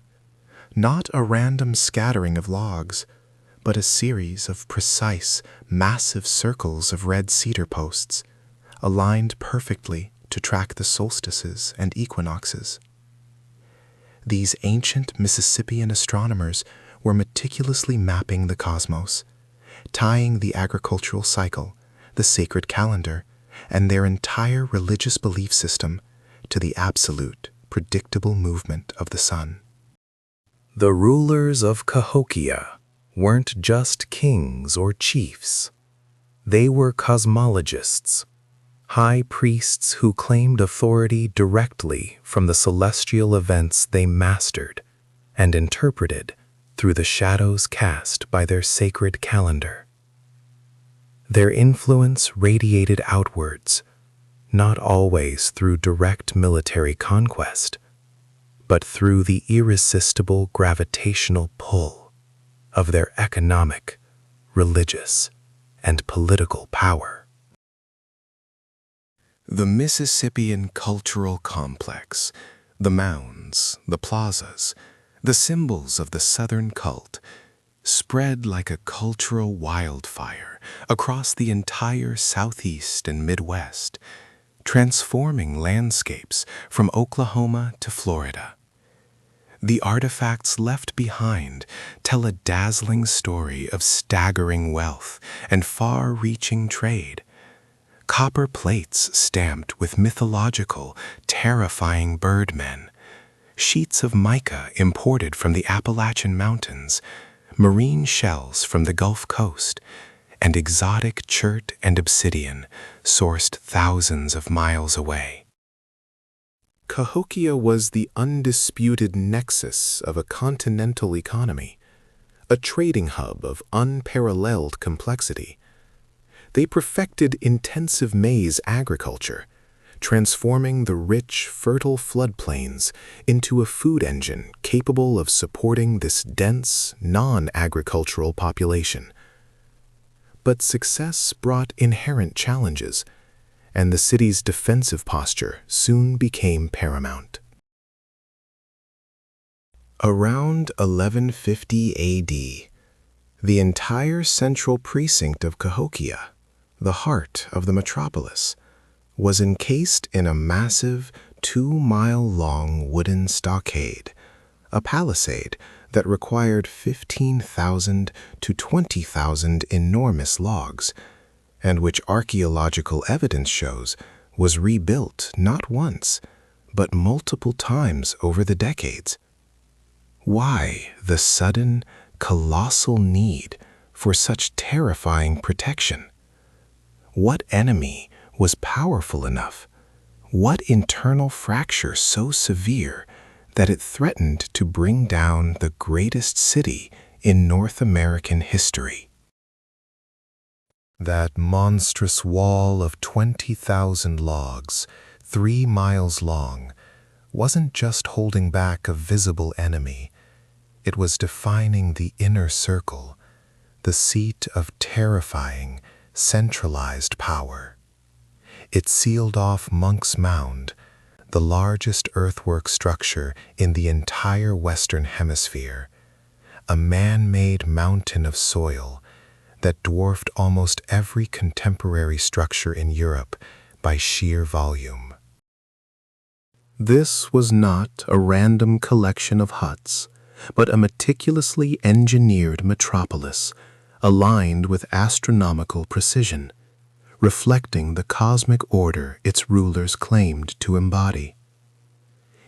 not a random scattering of logs, but a series of precise, massive circles of red cedar posts, aligned perfectly to track the solstices and equinoxes. These ancient Mississippian astronomers were meticulously mapping the cosmos, tying the agricultural cycle, the sacred calendar, and their entire religious belief system to the absolute, predictable movement of the sun. The rulers of Cahokia weren't just kings or chiefs. They were cosmologists, high priests who claimed authority directly from the celestial events they mastered and interpreted through the shadows cast by their sacred calendar. Their influence radiated outwards, not always through direct military conquest, but through the irresistible gravitational pull of their economic, religious, and political power. The Mississippian cultural complex, the mounds, the plazas, the symbols of the Southern cult, spread like a cultural wildfire across the entire Southeast and Midwest, transforming landscapes from Oklahoma to Florida. The artifacts left behind tell a dazzling story of staggering wealth and far-reaching trade. Copper plates stamped with mythological, terrifying birdmen, sheets of mica imported from the Appalachian Mountains, marine shells from the Gulf Coast, and exotic chert and obsidian sourced thousands of miles away. Cahokia was the undisputed nexus of a continental economy, a trading hub of unparalleled complexity. They perfected intensive maize agriculture, transforming the rich, fertile floodplains into a food engine capable of supporting this dense, non-agricultural population. But success brought inherent challenges, and the city's defensive posture soon became paramount. Around 1150 A.D., the entire central precinct of Cahokia, the heart of the metropolis, was encased in a massive 2-mile-long wooden stockade, a palisade that required 15,000 to 20,000 enormous logs, and which archaeological evidence shows was rebuilt not once, but multiple times over the decades. Why the sudden, colossal need for such terrifying protection? What enemy was powerful enough? What internal fracture so severe that it threatened to bring down the greatest city in North American history? That monstrous wall of 20,000 logs, 3 miles long, wasn't just holding back a visible enemy. It was defining the inner circle, the seat of terrifying, centralized power. It sealed off Monk's Mound, the largest earthwork structure in the entire Western Hemisphere, a man-made mountain of soil that dwarfed almost every contemporary structure in Europe by sheer volume. This was not a random collection of huts, but a meticulously engineered metropolis, aligned with astronomical precision, reflecting the cosmic order its rulers claimed to embody.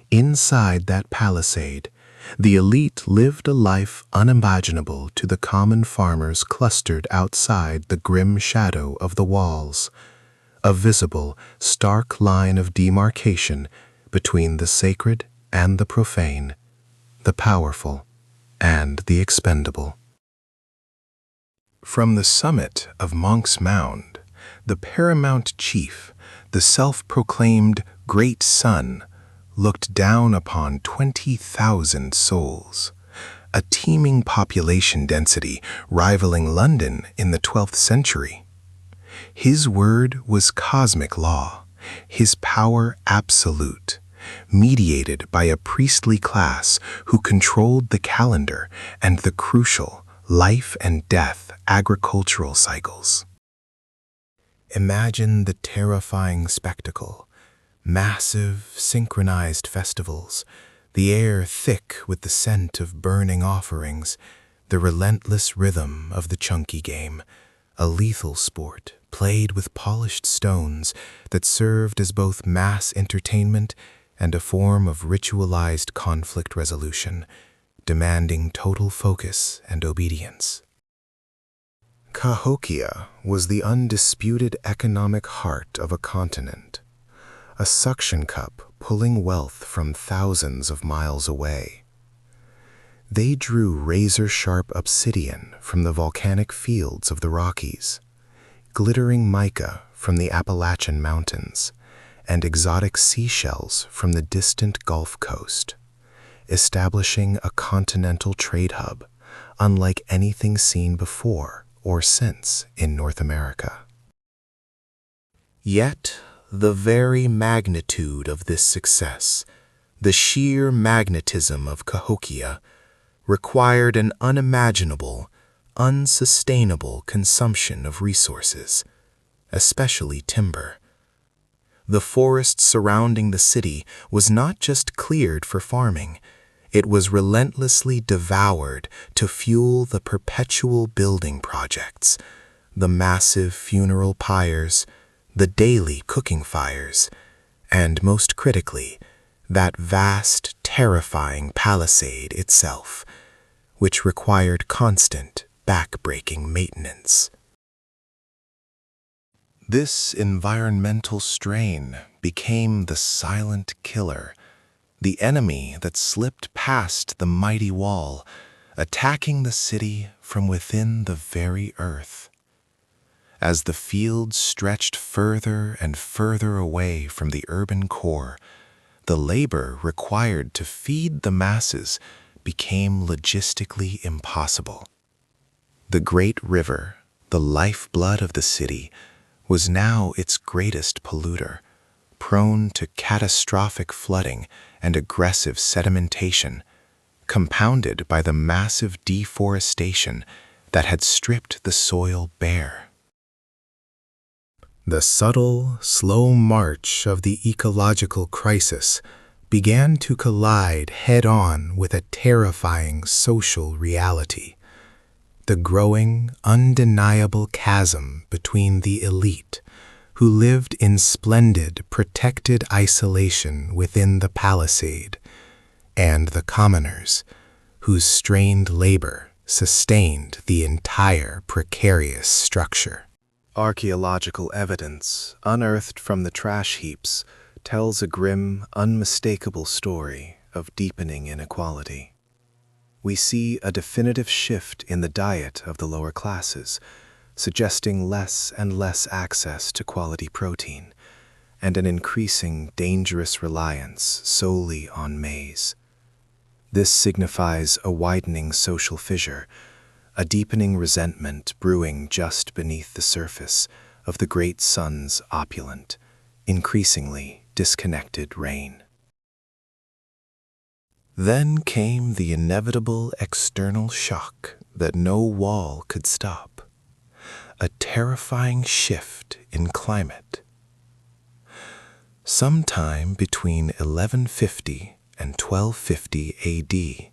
Inside that palisade, the elite lived a life unimaginable to the common farmers clustered outside the grim shadow of the walls, a visible, stark line of demarcation between the sacred and the profane, the powerful and the expendable. From the summit of Monk's Mound, the paramount chief, the self-proclaimed Great Sun, looked down upon 20,000 souls, a teeming population density rivaling London in the 12th century. His word was cosmic law, his power absolute, mediated by a priestly class who controlled the calendar and the crucial life and death agricultural cycles. Imagine the terrifying spectacle. Massive, synchronized festivals, the air thick with the scent of burning offerings, the relentless rhythm of the chunky game, a lethal sport played with polished stones that served as both mass entertainment and a form of ritualized conflict resolution, demanding total focus and obedience. Cahokia was the undisputed economic heart of a continent, a suction cup pulling wealth from thousands of miles away. They drew razor-sharp obsidian from the volcanic fields of the Rockies, glittering mica from the Appalachian Mountains, and exotic seashells from the distant Gulf Coast, establishing a continental trade hub unlike anything seen before or since in North America. Yet, the very magnitude of this success, the sheer magnetism of Cahokia, required an unimaginable, unsustainable consumption of resources, especially timber. The forest surrounding the city was not just cleared for farming, it was relentlessly devoured to fuel the perpetual building projects, the massive funeral pyres, the daily cooking fires, and most critically, that vast, terrifying palisade itself, which required constant, back-breaking maintenance. This environmental strain became the silent killer, the enemy that slipped past the mighty wall, attacking the city from within the very earth. As the fields stretched further and further away from the urban core, the labor required to feed the masses became logistically impossible. The great river, the lifeblood of the city, was now its greatest polluter, prone to catastrophic flooding and aggressive sedimentation, compounded by the massive deforestation that had stripped the soil bare. The subtle, slow march of the ecological crisis began to collide head-on with a terrifying social reality: the growing, undeniable chasm between the elite, who lived in splendid, protected isolation within the palisade, and the commoners, whose strained labor sustained the entire precarious structure. Archaeological evidence, unearthed from the trash heaps, tells a grim, unmistakable story of deepening inequality. We see a definitive shift in the diet of the lower classes, suggesting less and less access to quality protein, and an increasing dangerous reliance solely on maize. This signifies a widening social fissure, a deepening resentment brewing just beneath the surface of the great sun's opulent, increasingly disconnected reign. Then came the inevitable external shock that no wall could stop: a terrifying shift in climate. Sometime between 1150 and 1250 AD,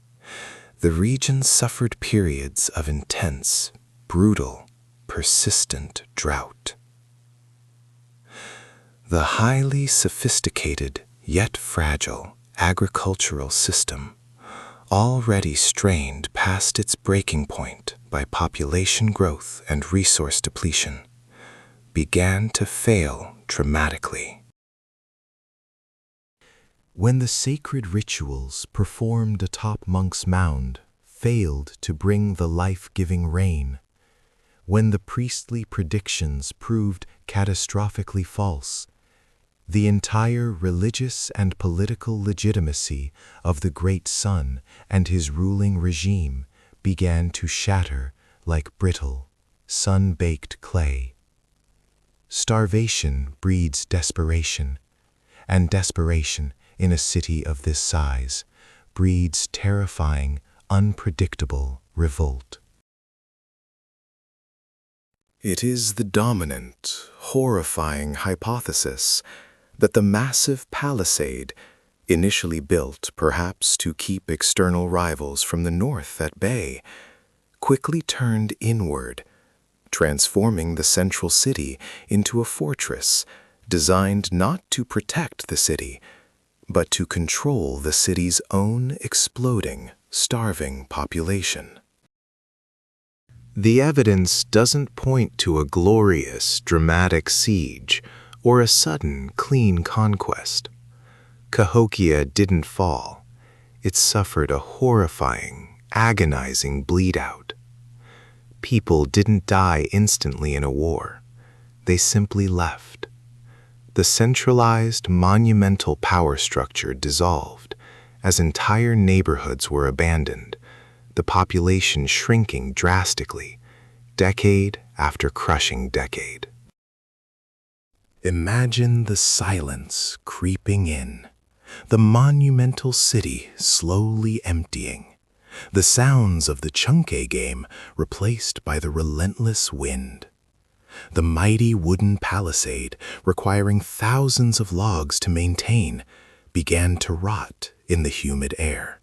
the region suffered periods of intense, brutal, persistent drought. The highly sophisticated yet fragile agricultural system, already strained past its breaking point by population growth and resource depletion, began to fail dramatically. When the sacred rituals performed atop Monk's Mound failed to bring the life-giving rain, when the priestly predictions proved catastrophically false, the entire religious and political legitimacy of the great sun and his ruling regime began to shatter like brittle, sun-baked clay. Starvation breeds desperation, and desperation in a city of this size breeds terrifying, unpredictable revolt. It is the dominant, horrifying hypothesis that the massive palisade, initially built perhaps to keep external rivals from the north at bay, quickly turned inward, transforming the central city into a fortress designed not to protect the city, but to control the city's own exploding, starving population. The evidence doesn't point to a glorious, dramatic siege or a sudden, clean conquest. Cahokia didn't fall. It suffered a horrifying, agonizing bleed-out. People didn't die instantly in a war. They simply left. The centralized, monumental power structure dissolved as entire neighborhoods were abandoned, the population shrinking drastically, decade after crushing decade. Imagine the silence creeping in, the monumental city slowly emptying, the sounds of the chunke game replaced by the relentless wind. The mighty wooden palisade, requiring thousands of logs to maintain, began to rot in the humid air.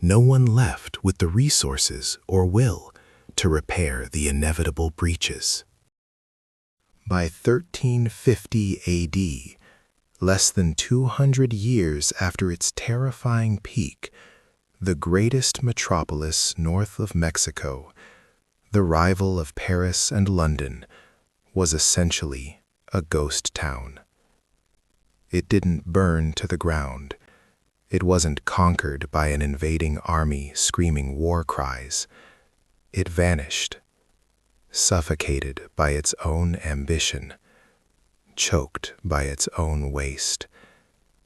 No one left with the resources or will to repair the inevitable breaches. By 1350 AD, less than 200 years after its terrifying peak, the greatest metropolis north of Mexico, the rival of Paris and London, was essentially a ghost town. It didn't burn to the ground. It wasn't conquered by an invading army screaming war cries. It vanished, suffocated by its own ambition, choked by its own waste,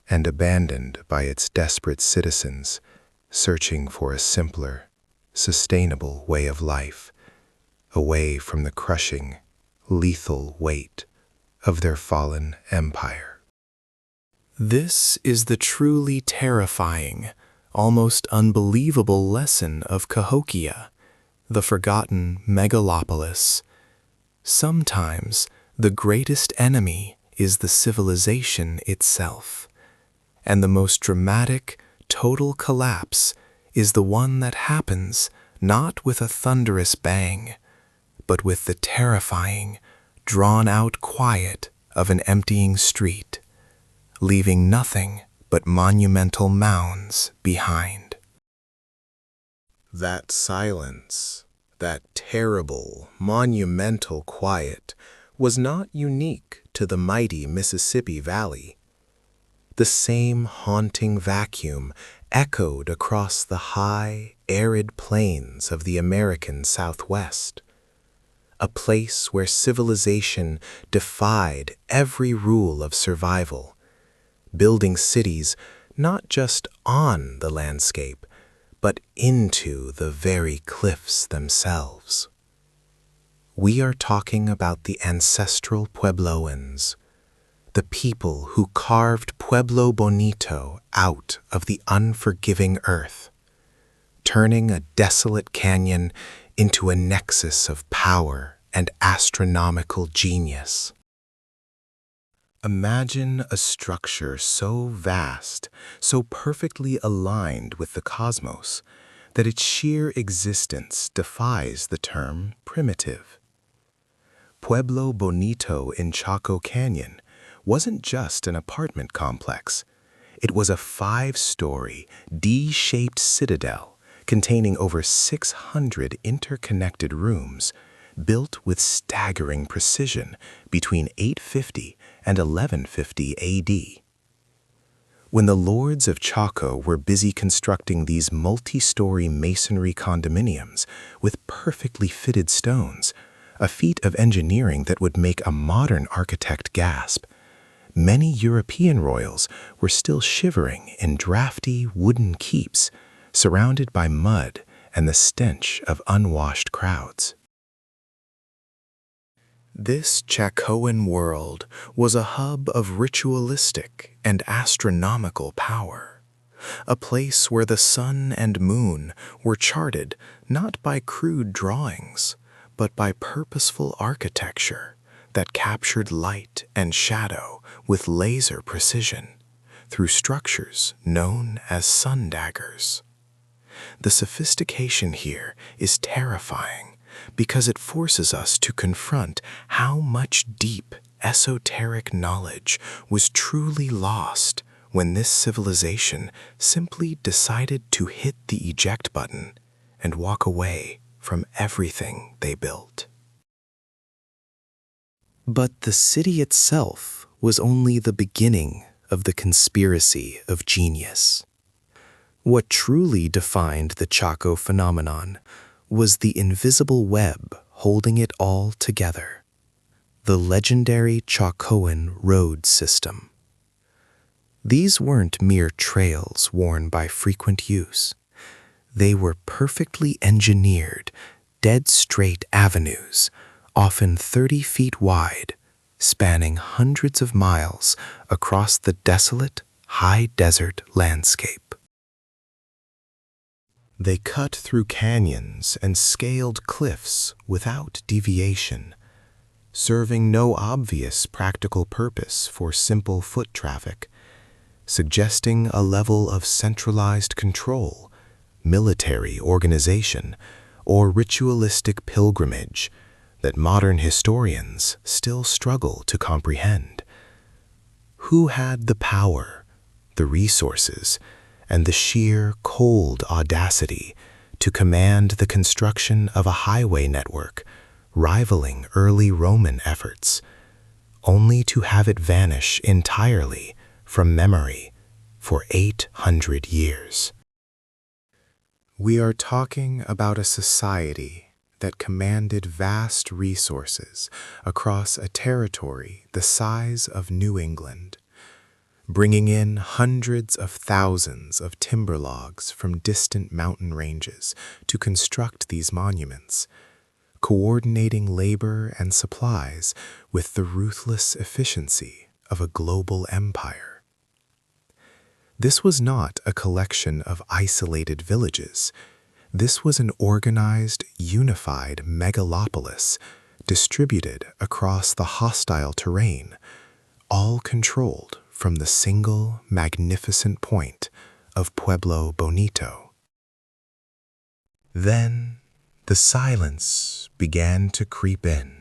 and abandoned by its desperate citizens searching for a simpler, sustainable way of life, away from the crushing, lethal weight of their fallen empire. This is the truly terrifying, almost unbelievable lesson of Cahokia, the forgotten megalopolis. Sometimes the greatest enemy is the civilization itself, and the most dramatic, total collapse is the one that happens not with a thunderous bang, but with the terrifying, drawn-out quiet of an emptying street, leaving nothing but monumental mounds behind. That silence, that terrible, monumental quiet, was not unique to the mighty Mississippi Valley. The same haunting vacuum echoed across the high, arid plains of the American Southwest, a place where civilization defied every rule of survival, building cities not just on the landscape, but into the very cliffs themselves. We are talking about the ancestral Puebloans, the people who carved Pueblo Bonito out of the unforgiving earth, turning a desolate canyon into a nexus of power and astronomical genius. Imagine a structure so vast, so perfectly aligned with the cosmos, that its sheer existence defies the term primitive. Pueblo Bonito in Chaco Canyon wasn't just an apartment complex. It was a 5-story, D-shaped citadel containing over 600 interconnected rooms, built with staggering precision between 850 and 1150 AD. When the lords of Chaco were busy constructing these multi-story masonry condominiums with perfectly fitted stones, a feat of engineering that would make a modern architect gasp, many European royals were still shivering in drafty wooden keeps, surrounded by mud and the stench of unwashed crowds. This Chacoan world was a hub of ritualistic and astronomical power, a place where the sun and moon were charted not by crude drawings, but by purposeful architecture that captured light and shadow with laser precision through structures known as sun daggers. The sophistication here is terrifying because it forces us to confront how much deep, esoteric knowledge was truly lost when this civilization simply decided to hit the eject button and walk away from everything they built. But the city itself was only the beginning of the conspiracy of genius. What truly defined the Chaco phenomenon was the invisible web holding it all together. the legendary Chacoan road system. These weren't mere trails worn by frequent use. They were perfectly engineered, dead-straight avenues, often 30 feet wide, spanning hundreds of miles across the desolate, high-desert landscape. They cut through canyons and scaled cliffs without deviation, serving no obvious practical purpose for simple foot traffic, suggesting a level of centralized control, military organization, or ritualistic pilgrimage that modern historians still struggle to comprehend. Who had the power, the resources, and the sheer cold audacity to command the construction of a highway network rivaling early Roman efforts, only to have it vanish entirely from memory for 800 years? We are talking about a society that commanded vast resources across a territory the size of New England, bringing in hundreds of thousands of timber logs from distant mountain ranges to construct these monuments, coordinating labor and supplies with the ruthless efficiency of a global empire. This was not a collection of isolated villages. This was an organized, unified megalopolis distributed across the hostile terrain, all controlled from the single magnificent point of Pueblo Bonito. Then the silence began to creep in.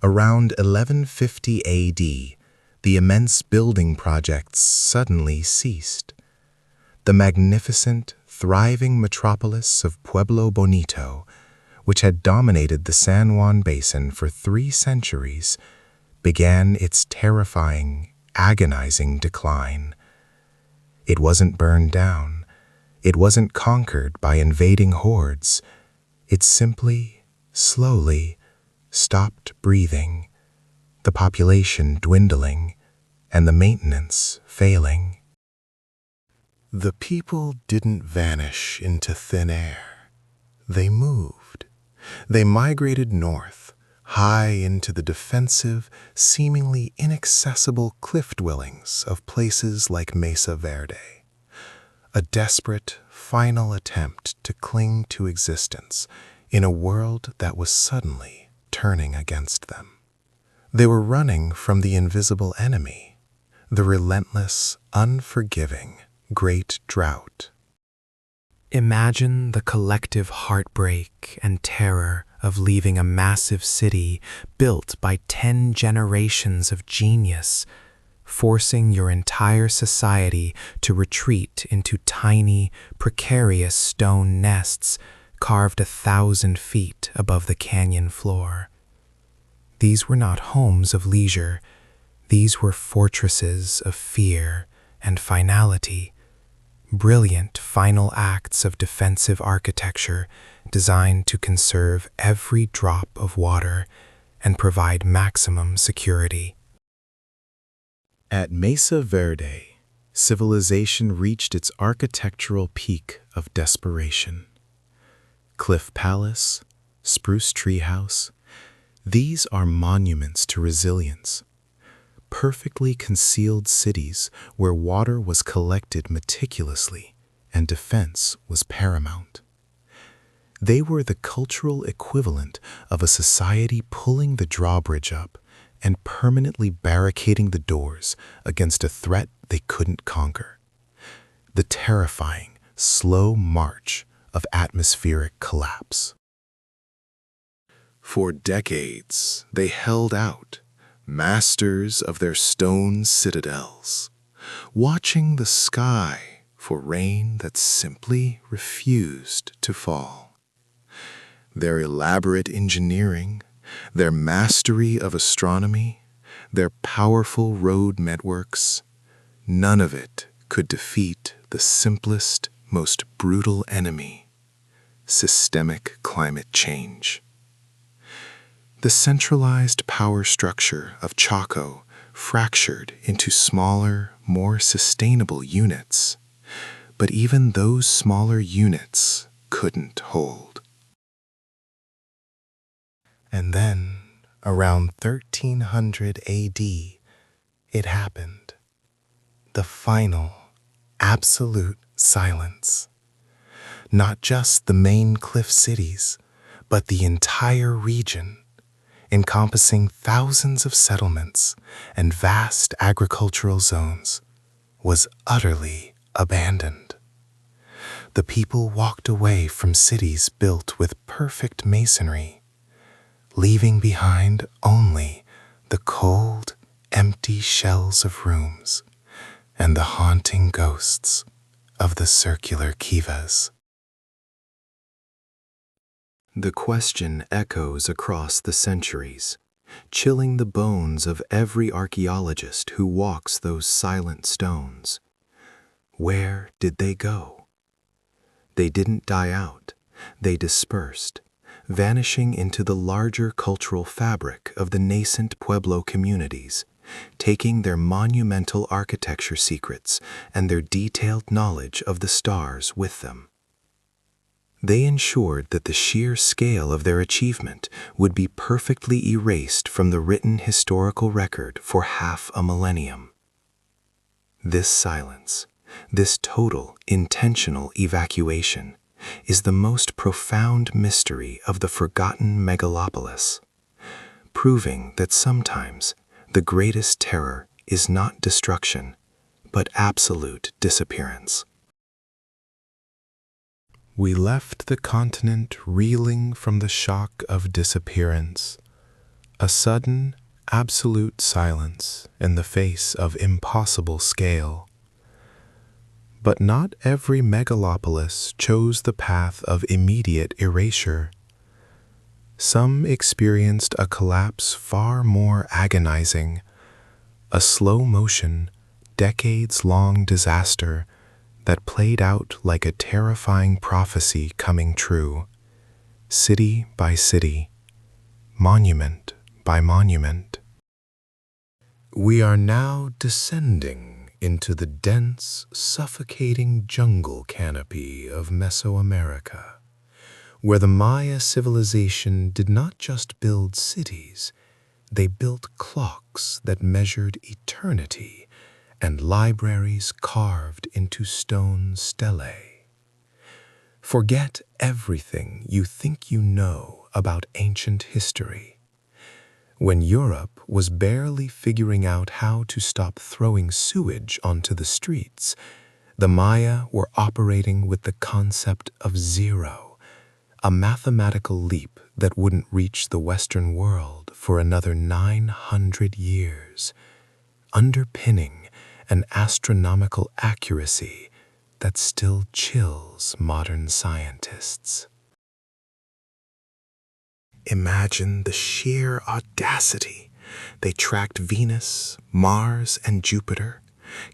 Around 1150 AD, the immense building projects suddenly ceased. The magnificent, thriving metropolis of Pueblo Bonito, which had dominated the San Juan Basin for 3 centuries, began its terrifying, agonizing decline. It wasn't burned down. It wasn't conquered by invading hordes. It simply, slowly, stopped breathing, the population dwindling, and the maintenance failing. The people didn't vanish into thin air. They moved. They migrated north, high into the defensive, seemingly inaccessible cliff dwellings of places like Mesa Verde, a desperate, final attempt to cling to existence in a world that was suddenly turning against them. They were running from the invisible enemy, the relentless, unforgiving Great Drought. Imagine the collective heartbreak and terror of leaving a massive city built by 10 generations of genius, forcing your entire society to retreat into tiny, precarious stone nests carved 1,000 feet above the canyon floor. These were not homes of leisure. These were fortresses of fear and finality, brilliant final acts of defensive architecture designed to conserve every drop of water and provide maximum security. At Mesa Verde, civilization reached its architectural peak of desperation. Cliff Palace, Spruce Tree House, these are monuments to resilience. Perfectly concealed cities where water was collected meticulously and defense was paramount. They were the cultural equivalent of a society pulling the drawbridge up and permanently barricading the doors against a threat they couldn't conquer. The terrifying, slow march of atmospheric collapse. For decades, they held out, masters of their stone citadels, watching the sky for rain that simply refused to fall. Their elaborate engineering, their mastery of astronomy, their powerful road networks, none of it could defeat the simplest, most brutal enemy: systemic climate change. The centralized power structure of Chaco fractured into smaller, more sustainable units, but even those smaller units couldn't hold. And then, around 1300 AD, it happened. The final, absolute silence. Not just the main cliff cities, but the entire region, encompassing thousands of settlements and vast agricultural zones, was utterly abandoned. The people walked away from cities built with perfect masonry, leaving behind only the cold, empty shells of rooms and the haunting ghosts of the circular kivas. The question echoes across the centuries, chilling the bones of every archaeologist who walks those silent stones. Where did they go? They didn't die out, they dispersed, vanishing into the larger cultural fabric of the nascent Pueblo communities, taking their monumental architecture secrets and their detailed knowledge of the stars with them. They ensured that the sheer scale of their achievement would be perfectly erased from the written historical record for half a millennium. This silence, this total, intentional evacuation, is the most profound mystery of the forgotten megalopolis, proving that sometimes the greatest terror is not destruction, but absolute disappearance. We left the continent reeling from the shock of disappearance, a sudden, absolute silence in the face of impossible scale. But not every megalopolis chose the path of immediate erasure. Some experienced a collapse far more agonizing, a slow-motion, decades-long disaster that played out like a terrifying prophecy coming true, city by city, monument by monument. We are now descending into the dense, suffocating jungle canopy of Mesoamerica, where the Maya civilization did not just build cities, they built clocks that measured eternity and libraries carved into stone stelae. Forget everything you think you know about ancient history. When Europe was barely figuring out how to stop throwing sewage onto the streets, the Maya were operating with the concept of zero, a mathematical leap that wouldn't reach the Western world for another 900 years, underpinning an astronomical accuracy that still chills modern scientists. Imagine the sheer audacity. They tracked Venus, Mars, and Jupiter,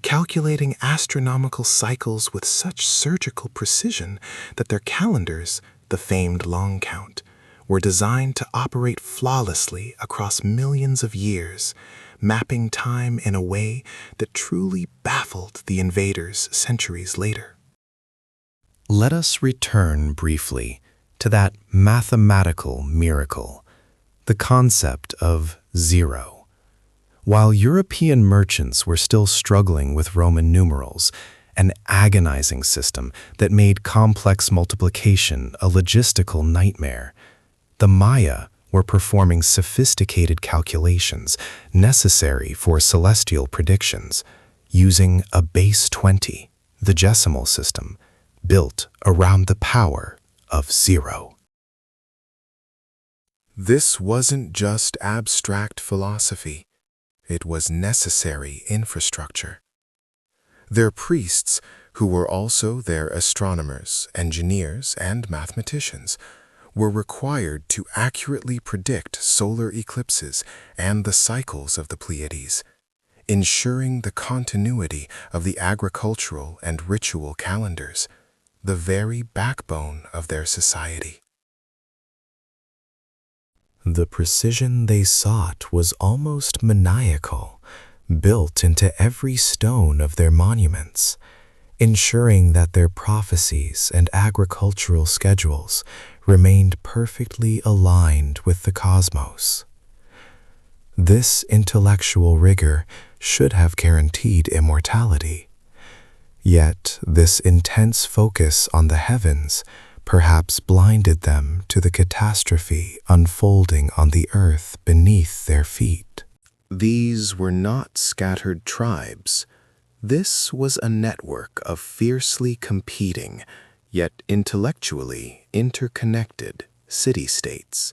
calculating astronomical cycles with such surgical precision that their calendars, the famed long count, were designed to operate flawlessly across millions of years, mapping time in a way that truly baffled the invaders centuries later. Let us return briefly to that mathematical miracle, the concept of zero. While European merchants were still struggling with Roman numerals, an agonizing system that made complex multiplication a logistical nightmare, the Maya were performing sophisticated calculations necessary for celestial predictions, using a base 20, the decimal system, built around the power of zero. This wasn't just abstract philosophy, it was necessary infrastructure. Their priests, who were also their astronomers, engineers, and mathematicians, were required to accurately predict solar eclipses and the cycles of the Pleiades, ensuring the continuity of the agricultural and ritual calendars, the very backbone of their society. The precision they sought was almost maniacal, built into every stone of their monuments, ensuring that their prophecies and agricultural schedules remained perfectly aligned with the cosmos. This intellectual rigor should have guaranteed immortality. Yet this intense focus on the heavens perhaps blinded them to the catastrophe unfolding on the earth beneath their feet. These were not scattered tribes. This was a network of fiercely competing, yet intellectually interconnected city-states,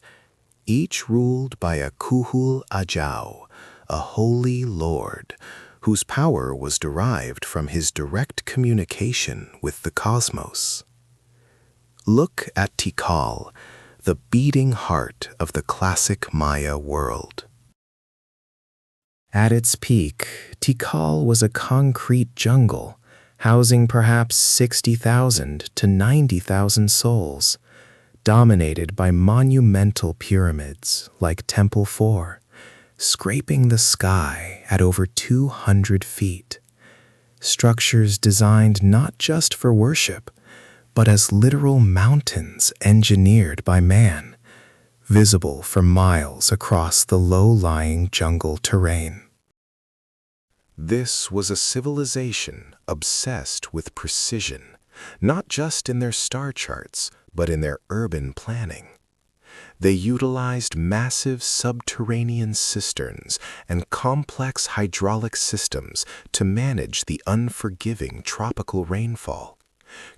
each ruled by a Kuhul Ajau, a holy lord, whose power was derived from his direct communication with the cosmos. Look at Tikal, the beating heart of the classic Maya world. At its peak, Tikal was a concrete jungle, housing perhaps 60,000 to 90,000 souls, dominated by monumental pyramids like Temple 4, scraping the sky at over 200 feet. Structures designed not just for worship, but as literal mountains engineered by man, visible for miles across the low-lying jungle terrain. This was a civilization obsessed with precision, not just in their star charts, but in their urban planning. They utilized massive subterranean cisterns and complex hydraulic systems to manage the unforgiving tropical rainfall,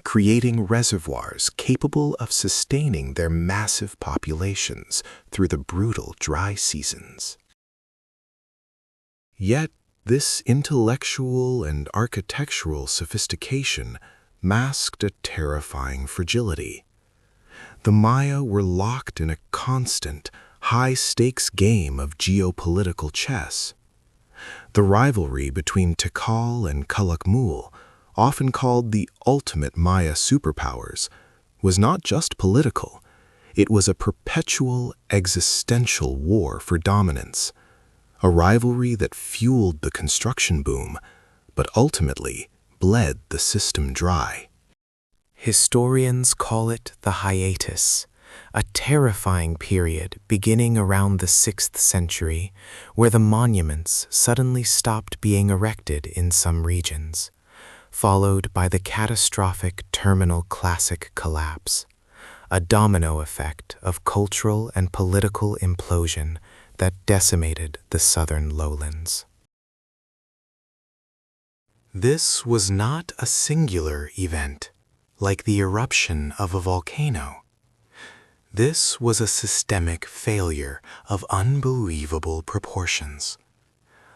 creating reservoirs capable of sustaining their massive populations through the brutal dry seasons. Yet, this intellectual and architectural sophistication masked a terrifying fragility. The Maya were locked in a constant, high-stakes game of geopolitical chess. The rivalry between Tikal and Calakmul, often called the ultimate Maya superpowers, was not just political. It was a perpetual existential war for dominance, a rivalry that fueled the construction boom, but ultimately bled the system dry. Historians call it the hiatus, a terrifying period beginning around the 6th century, where the monuments suddenly stopped being erected in some regions, followed by the catastrophic terminal classic collapse, a domino effect of cultural and political implosion that decimated the southern lowlands. This was not a singular event, like the eruption of a volcano. This was a systemic failure of unbelievable proportions,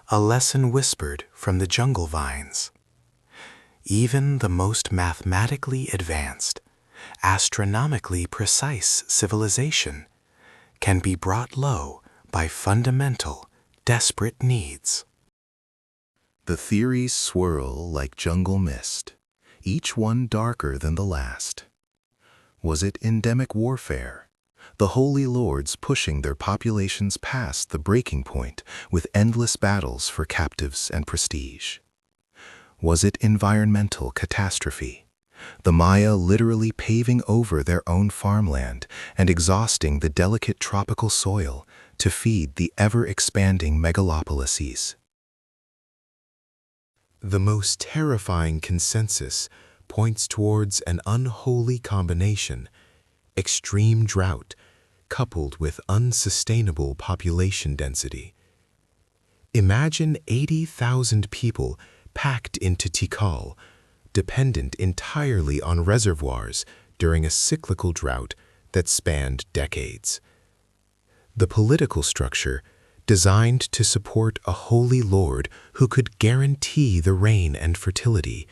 a lesson whispered from the jungle vines. Even the most mathematically advanced, astronomically precise civilization can be brought low by fundamental, desperate needs. The theories swirl like jungle mist, each one darker than the last. Was it endemic warfare, the holy lords pushing their populations past the breaking point with endless battles for captives and prestige? Was it environmental catastrophe, the Maya literally paving over their own farmland and exhausting the delicate tropical soil to feed the ever-expanding megalopolises? The most terrifying consensus points towards an unholy combination: extreme drought coupled with unsustainable population density. Imagine 80,000 people packed into Tikal, dependent entirely on reservoirs during a cyclical drought that spanned decades. The political structure, designed to support a holy lord who could guarantee the rain and fertility,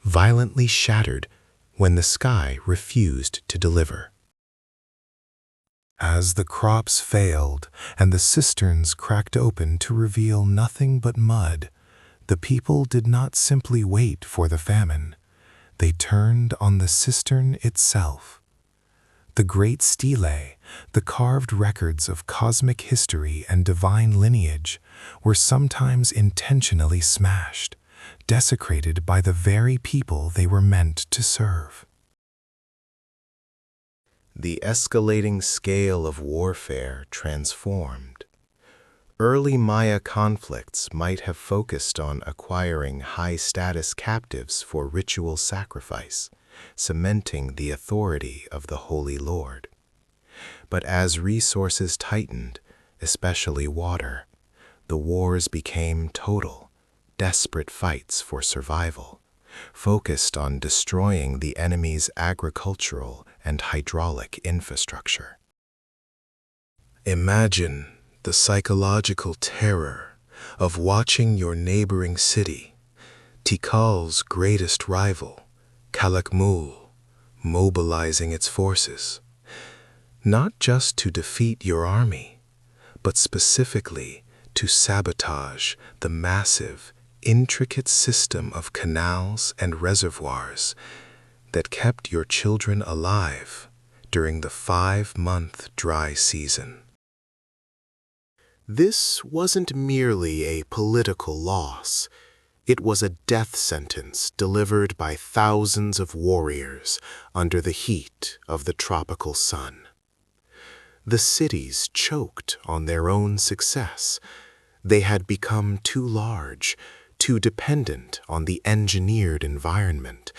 violently shattered when the sky refused to deliver. As the crops failed and the cisterns cracked open to reveal nothing but mud, the people did not simply wait for the famine. They turned on the cistern itself. The great stelae, the carved records of cosmic history and divine lineage, were sometimes intentionally smashed, desecrated by the very people they were meant to serve. The escalating scale of warfare transformed. Early Maya conflicts might have focused on acquiring high-status captives for ritual sacrifice, cementing the authority of the Holy Lord. But as resources tightened, especially water, the wars became total, desperate fights for survival, focused on destroying the enemy's agricultural and hydraulic infrastructure. Imagine the psychological terror of watching your neighboring city, Tikal's greatest rival, Calakmul, mobilizing its forces, not just to defeat your army, but specifically to sabotage the massive, intricate system of canals and reservoirs that kept your children alive during the 5-month dry season. This wasn't merely a political loss. It was a death sentence delivered by thousands of warriors under the heat of the tropical sun. The cities choked on their own success. They had become too large, too dependent on the engineered environment,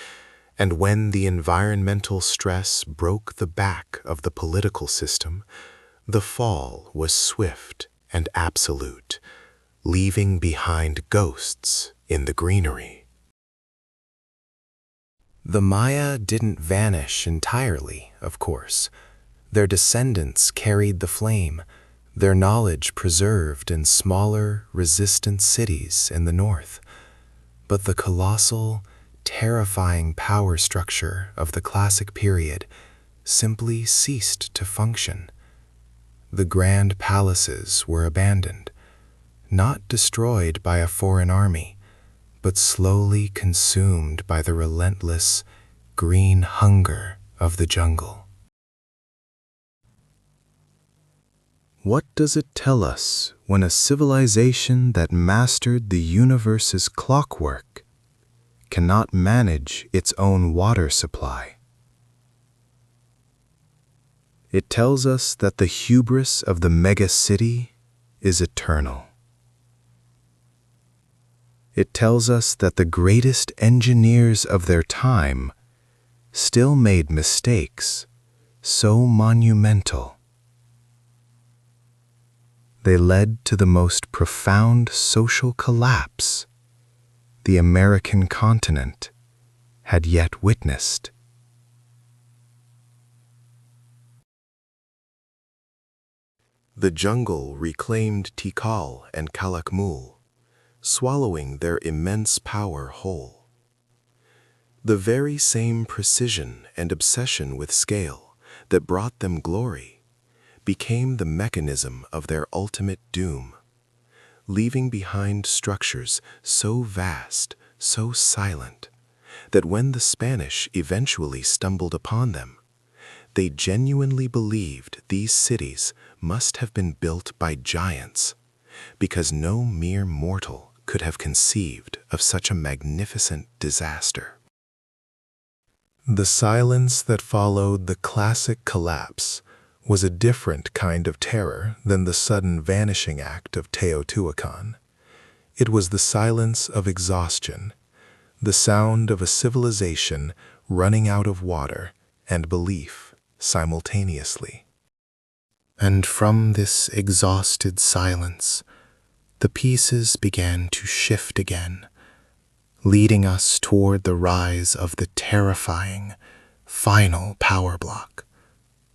and when the environmental stress broke the back of the political system, the fall was swift and absolute, leaving behind ghosts in the greenery. The Maya didn't vanish entirely, of course. Their descendants carried the flame, their knowledge preserved in smaller, resistant cities in the north. But the colossal, terrifying power structure of the classic period simply ceased to function. The grand palaces were abandoned, not destroyed by a foreign army, but slowly consumed by the relentless, green hunger of the jungle. What does it tell us when a civilization that mastered the universe's clockwork cannot manage its own water supply? It tells us that the hubris of the megacity is eternal. It tells us that the greatest engineers of their time still made mistakes so monumental. They led to the most profound social collapse the American continent had yet witnessed. The jungle reclaimed Tikal and Calakmul, swallowing their immense power whole. The very same precision and obsession with scale that brought them glory became the mechanism of their ultimate doom, leaving behind structures so vast, so silent, that when the Spanish eventually stumbled upon them, they genuinely believed these cities must have been built by giants, because no mere mortal could have conceived of such a magnificent disaster. The silence that followed the classic collapse was a different kind of terror than the sudden vanishing act of Teotihuacan. It was the silence of exhaustion, the sound of a civilization running out of water and belief simultaneously. And from this exhausted silence, the pieces began to shift again, leading us toward the rise of the terrifying, final power block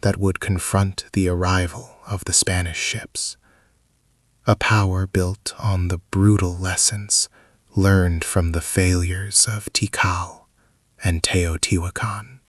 that would confront the arrival of the Spanish ships. A power built on the brutal lessons learned from the failures of Tikal and Teotihuacan.